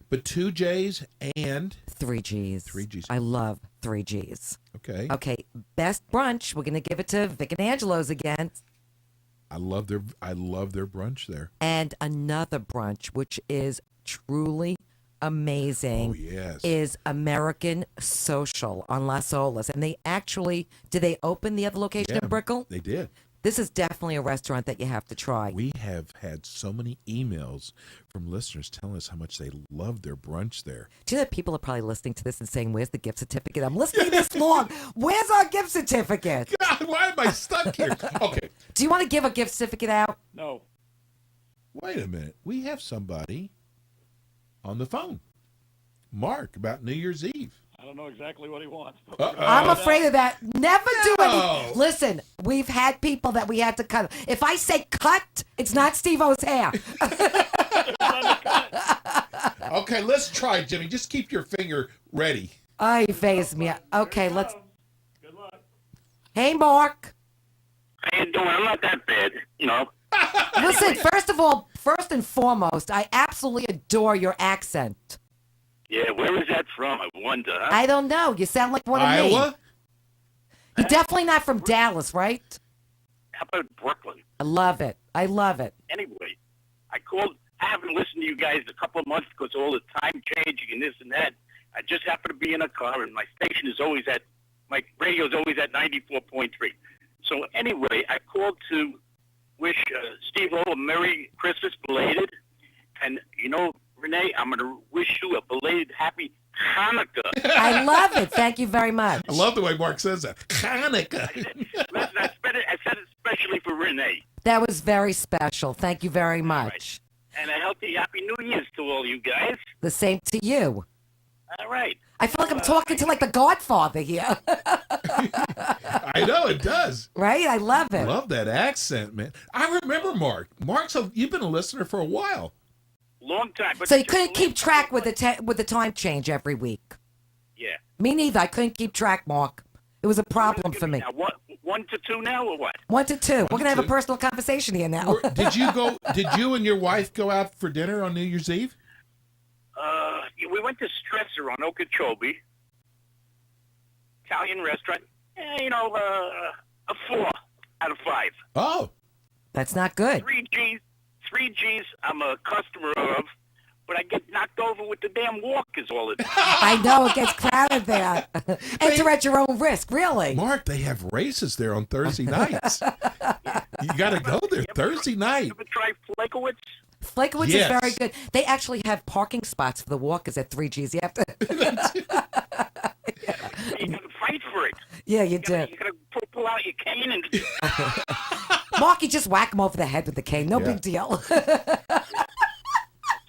but 2J's and 3G's. 3G's. I love 3G's. Okay. Okay, best brunch. We're going to give it to Vic and Angelo's again. I love their brunch there. And another brunch, which is truly amazing, Oh, yes. is American Social on Las Olas. And they actually, did they open the other location in Brickell? They did. This is definitely a restaurant that you have to try. We have had so many emails from listeners telling us how much they love their brunch there. Do you know that people are probably listening to this and saying, where's the gift certificate? I'm listening this long. Where's our gift certificate? God, why am I stuck here? Okay. Do you want to give a gift certificate out? No. Wait a minute. We have somebody on the phone. Mark, about New Year's Eve. I don't know exactly what he wants. But I'm afraid of that. Never do No. anything. Listen, we've had people that we had to cut. If I say cut, it's not Steve-O's hair. Okay, let's try, Jimmy. Just keep your finger ready. Oh, you phased me. Okay, let's. Hey, Mark. How you doing? I'm not that bad, you know. Listen, first and foremost, I absolutely adore your accent. Yeah, where is that from? I wonder, huh? I don't know. You sound like one of Iowa? me. You're definitely not from Dallas, right? How about Brooklyn? I love it. I love it. Anyway, I called. I haven't listened to you guys a couple of months because of all the time changing and this and that. I just happen to be in a car, and my station is always at, my radio is always at 94.3. So anyway, I called to wish Steve-O a Merry Christmas belated. And, you know, Renee, I'm going to wish you a belated Happy Hanukkah. I love it. Thank you very much. I love the way Mark says that. Hanukkah. Listen, I said it especially for Renee. That was very special. Thank you very much. And a healthy Happy New Year's to all you guys. The same to you. All right. I feel like I'm talking to like the Godfather here. I know, it does. Right? I love it. Love that accent, man. I remember Mark. You've been a listener for a while. Long time. But So you couldn't keep track with the time change every week. Yeah. Me neither. I couldn't keep track, Mark. It was a problem for me. Now, one to two now or what? 1 to 2. We're gonna have a personal conversation here now. Did you and your wife go out for dinner on New Year's Eve? We went to Stresser on Okeechobee. Italian restaurant. You know, a 4 out of 5. Oh. That's not good. 3Gs I'm a customer of, but I get knocked over with the damn walkers all the time. I know it gets crowded there. Enter at your own risk, really. Mark, they have races there on Thursday nights. You got to go there Thursday night. You ever try Flakowitz? Flakowitz Yes. is very good. They actually have parking spots for the walkers at 3Gs. You have to. You gotta fight for it. Yeah, you do. You gotta pull out your cane and. Mark, you just whack him over the head with the cane. No Yeah. big deal. So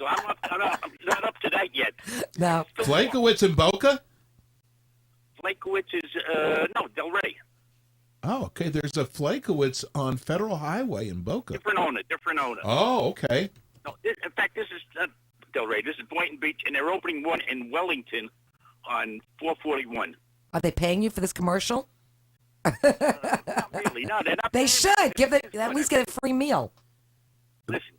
I'm not up to that yet. No. Flakowitz in Boca? Flakowitz is, no, Del Rey. Oh, okay. There's a Flakowitz on Federal Highway in Boca. Different owner. Oh, okay. No, in fact, this is not Del Rey. This is Boynton Beach, and they're opening one in Wellington on 441. Are they paying you for this commercial? Not really. No, they're not. They should give it at least get a free meal. Listen,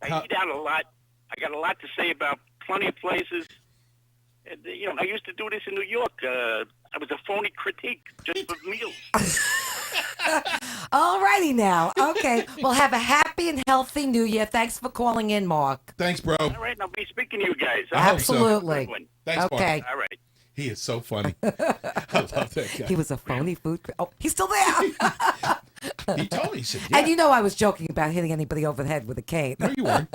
I eat out a lot. I got a lot to say about plenty of places. And, I used to do this in New York. I was a phony critique just for meals. All righty now. Okay. Well, have a happy and healthy New Year. Thanks for calling in, Mark. Thanks, bro. All right, and I'll be speaking to you guys. Absolutely. Thanks, okay. Mark. All right. He is so funny. I love that guy. He was a phony food. Oh, he's still there. He told me. He said, yeah. And I was joking about hitting anybody over the head with a cane. No, you weren't.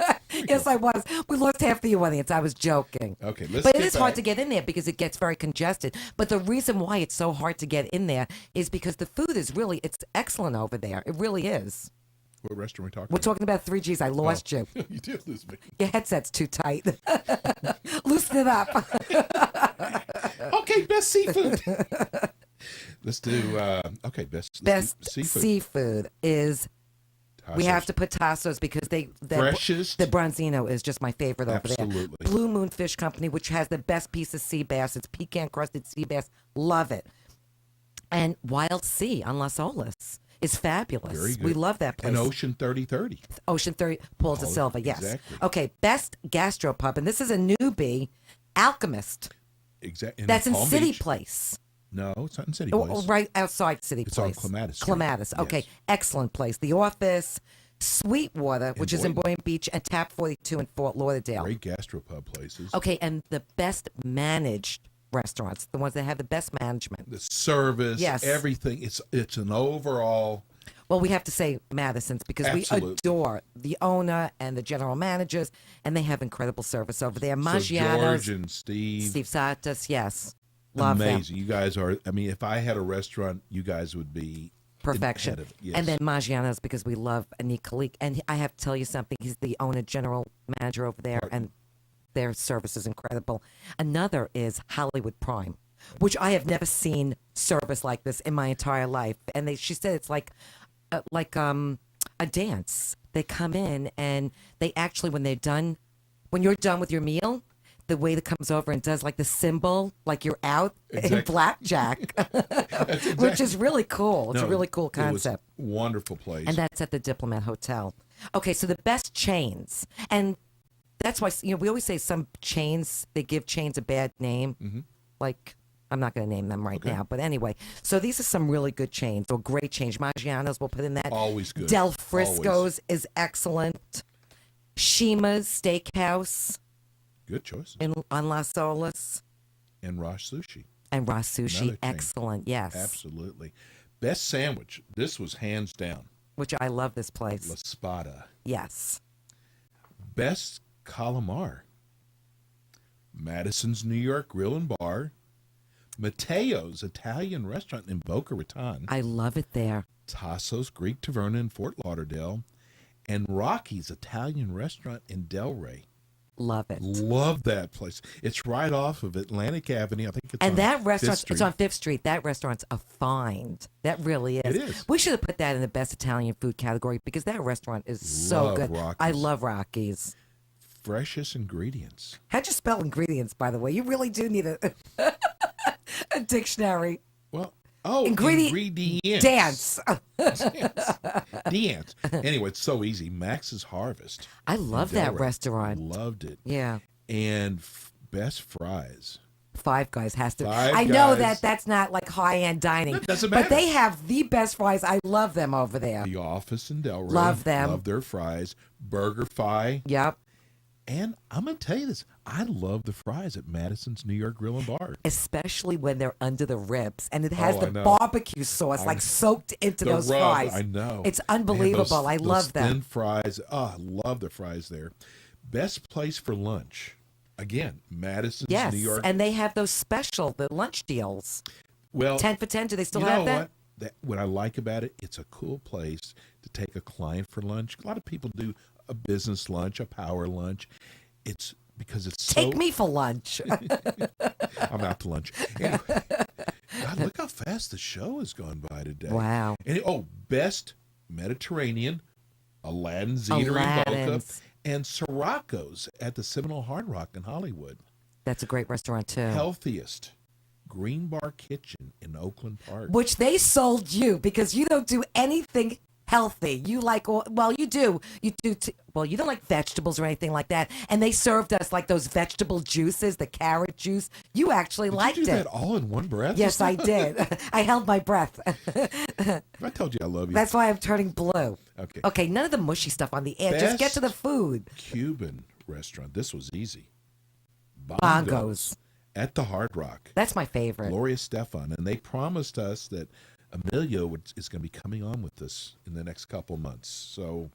Yes, I was. We lost half the audience. I was joking. Okay, but it is hard to get in there because it gets very congested. But the reason why it's so hard to get in there is because the food is it's excellent over there. It really is. What restaurant are we talking We're about? talking about 3Gs. I lost you. You did lose me. Your headset's too tight. Loosen it up. Okay, best seafood. Let's do, best seafood is... Tassos. We have to put Tassos because Freshest. The Bronzino is just my favorite over there. Absolutely. Blue Moon Fish Company, which has the best piece of sea bass. It's pecan-crusted sea bass. Love it. And Wild Sea on Las Olas is fabulous. Very good. We love that place. And Ocean 3030. Ocean 30, Paul de Silva, yes. Exactly. Okay, best gastropub, and this is a newbie, Alchemist. Exactly. That's in Palm City Beach. Place. No, it's not in City Place. Right outside City It's Place. on Clematis Street. Clematis. Okay, Yes. excellent place. The Office, Sweetwater, which is in Boynton Beach, and Tap 42 in Fort Lauderdale. Great gastropub places. Okay, and the best managed restaurants, the ones that have the best management. The service, Yes. everything. It's an overall. Well, we have to say Madison's because Absolutely. we adore the owner and the general managers, and they have incredible service over there. So Maggiano's, George and Steve Satas, yes. Love them. amazing. You guys are. I mean, if I had a restaurant, you guys would be Perfection. ahead of it. Yes. And then Maggiano's because we love Anik Khalik. And I have to tell you something. He's the owner, general manager over there, and their service is incredible. Another is Hollywood Prime, which I have never seen service like this in my entire life. And she said it's like a dance. They come in and they actually, when you're done with your meal, the waiter comes over and does like the symbol, like you're out in blackjack, which is really cool. It's a really cool concept. It was a wonderful place. And that's at the Diplomat Hotel. Okay, so the best chains, and that's why we always say some chains, they give chains a bad name. Mm-hmm. Like, I'm not going to name them right now, but anyway. So these are some really good chains, or great chains. Maggiano's, we'll put in that. Always good. Del Frisco's is excellent. Shima's Steakhouse. Good choices. On Las Olas. And Rosh Sushi. And Rosh Sushi, Another chain. excellent, yes. Absolutely. Best sandwich. This was hands down. Which I love this place. La Spada. Yes. Best calamar. Madison's New York Grill and Bar. Matteo's Italian Restaurant in Boca Raton. I love it there. Tasso's Greek Taverna in Fort Lauderdale. And Rocky's Italian Restaurant in Delray. Love it. Love that place. It's right off of Atlantic Avenue. I think it's and on that restaurant, Fifth Street. it's on 5th Street. That restaurant's a find. That really is. It is. We should have put that in the best Italian food category because that restaurant is so Love good. Rocky's. I love Rocky's. Freshest ingredients. How'd you spell ingredients, by the way? You really do need a dictionary. Well, ingredients. Dance. Dance. Anyway, it's so easy. Max's Harvest. I love that Delray. restaurant. Loved it. Yeah. And best fries. Five Guys has to. Five I know Guys. that's not like high-end dining. It doesn't But matter. they have the best fries. I love them over there. The Office in Delray. Love them. Love their fries. Burger Fi. Yep. And I'm going to tell you this. I love the fries at Madison's New York Grill and Bar. Especially when they're under the ribs. And it has Oh, I the know. barbecue sauce like soaked into The those rub, fries. I know. It's Man, unbelievable. I those love them. thin fries. Oh, I love the fries there. Best place for lunch. Again, Madison's Yes, New York. and they have those the lunch deals. Well, 10 for 10. Do they still you have know that? what I like about it, it's a cool place to take a client for lunch. A lot of people do a business lunch, a power lunch. It's because it's Take me for lunch. I'm out to lunch. Anyway, God, look how fast the show has gone by today. Wow. And best Mediterranean, Aladdin's Eatery in Boca, Aladdin's. and Sirocco's at the Seminole Hard Rock in Hollywood. That's a great restaurant, too. Healthiest Green Bar Kitchen in Oakland Park. Which they sold you because you don't do anything healthy. You like, well, you do. You do. You don't like vegetables or anything like that. And they served us like those vegetable juices, the carrot juice. You actually liked Did you do it. that all in one breath? Yes, I did. I held my breath. I told you I love you. That's why I'm turning blue. Okay. Okay, none of the mushy stuff on the air. Just get to the food. Cuban restaurant. This was easy. Bongos. At the Hard Rock. That's my favorite. Gloria Stefan. And they promised us that Emilio is going to be coming on with us in the next couple months. So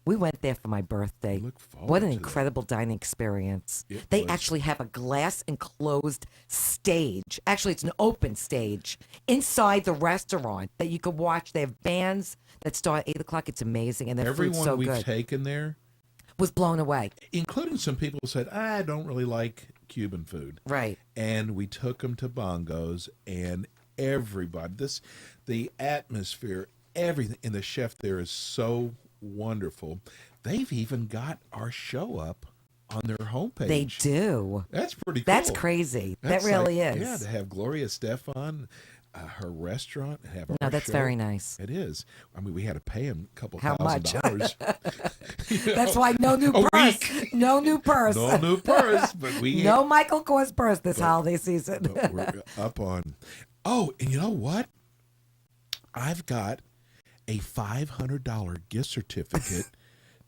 we went there for my birthday. Look forward what an to incredible dining experience. It They was. actually have a glass enclosed stage. Actually, it's an open stage inside the restaurant that you could watch. They have bands that start at 8 o'clock. It's amazing. And their food's everyone so we've good. taken there, Was blown away. including some people who said, I don't really like Cuban food. Right. And we took them to Bongos, and everybody, the atmosphere, everything, and the chef there is so wonderful. They've even got our show up on their homepage. They do. That's pretty cool. That's crazy. That's that really like- is. Yeah, to have Gloria Stefan, her restaurant, and have No, our that's show. very nice. It is. I mean, we had to pay him a couple How much? $1,000. That's why no new A purse. week. No new purse. No new purse, but we no Michael Kors purse this holiday season. but we're up on. Oh, and you know what? I've got a $500 gift certificate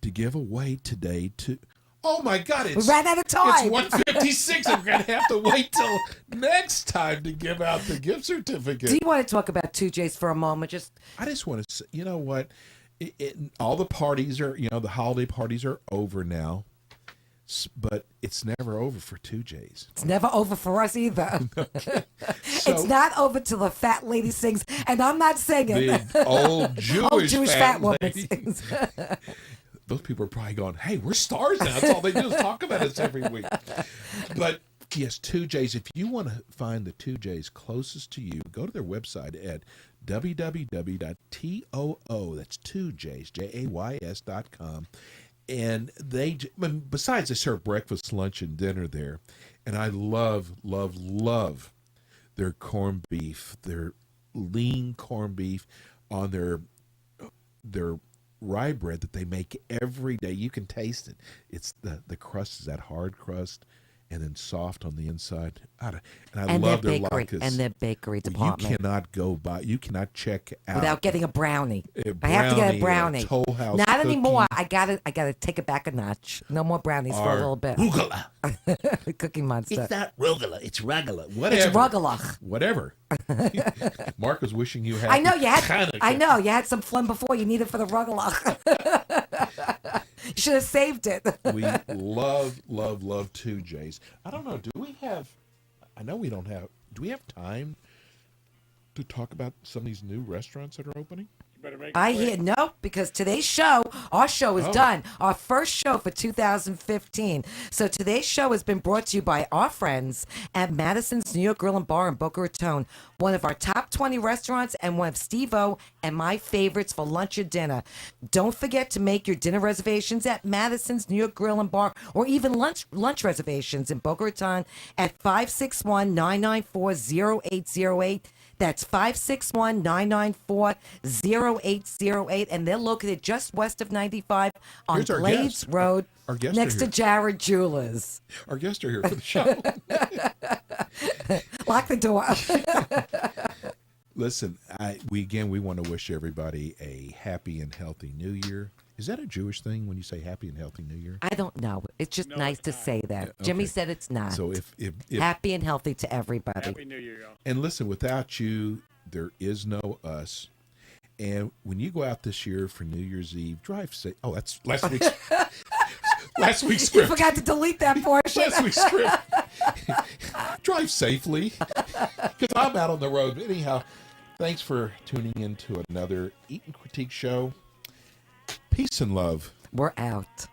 to give away today to. Oh my God! We ran out of time. It's 1:56. I'm gonna have to wait till next time to give out the gift certificate. Do you want to talk about 2J's for a moment? I just want to say, you know what? All the parties are, the holiday parties are over now, but it's never over for 2J's. It's never over for us either. So- it's not over till the fat lady sings, and I'm not singing. The old Jewish, fat woman lady. sings. Those people are probably going, hey, we're stars now. That's all they do is talk about us every week. But yes, 2J's. If you want to find the 2J's closest to you, go to their website at www.too, that's 2J's, JAYS.com. And besides, they serve breakfast, lunch, and dinner there. And I love, love, love their corned beef, their lean corned beef on their rye bread that they make every day. You can taste it. It's the crust is that hard crust and then soft on the inside. And I love their bakery latkes. And their bakery department. You cannot check out Without getting a brownie. a I have to get a brownie, brownie. Toll House Not cookie. anymore. I gotta take it back a notch. No more brownies for a Or little bit. Rugula. Cookie Monster. It's not rugula, it's rugula. Whatever. It's rugelach. Whatever. Mark was wishing you had. I know you had. Hanukkah. I know you had some phlegm before. You needed for the rugelach. You should have saved it. We love 2J's. I don't know. Do we have? I know we don't have. Do we have time to talk about some of these new restaurants that are opening? I hear no, because today's show, our show is done. Our first show for 2015. So today's show has been brought to you by our friends at Madison's New York Grill and Bar in Boca Raton, one of our top 20 restaurants and one of Steve-O and my favorites for lunch or dinner. Don't forget to make your dinner reservations at Madison's New York Grill and Bar, or even lunch reservations in Boca Raton at 561-994-0808. That's 561-994-0808, and they're located just west of 95 on Here's our Glades guest. Road, Our guests next are to here. Jared Jewelers. Our guests are here for the show. Lock the door. Listen, we want to wish everybody a happy and healthy New Year. Is that a Jewish thing when you say happy and healthy New Year? I don't know. It's just nice to say that. Yeah, Jimmy okay. said it's not. So if happy and healthy to everybody. Happy New Year, y'all. And listen, without you, there is no us. And when you go out this year for New Year's Eve, drive safe. Oh, that's last week's You script. forgot to delete that portion. Last week's script. Drive safely, because I'm out on the road. But anyhow, thanks for tuning in to another Eat and Critique show. Peace and love. We're out.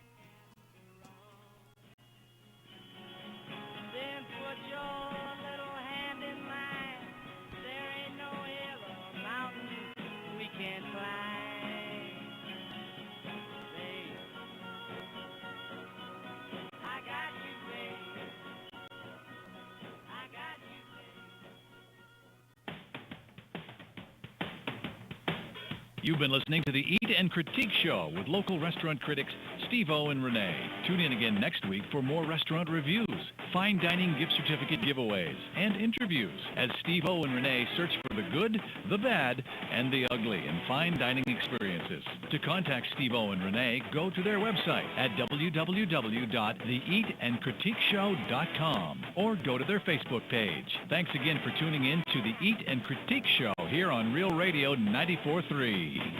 You've been listening to the Eat and Critique Show with local restaurant critics Steve-O and Renee. Tune in again next week for more restaurant reviews, fine dining gift certificate giveaways, and interviews as Steve-O and Renee search for the good, the bad, and the ugly in fine dining experiences. To contact Steve-O and Renee, go to their website at www.theeatandcritiqueshow.com or go to their Facebook page. Thanks again for tuning in to the Eat and Critique Show here on Real Radio 94.3.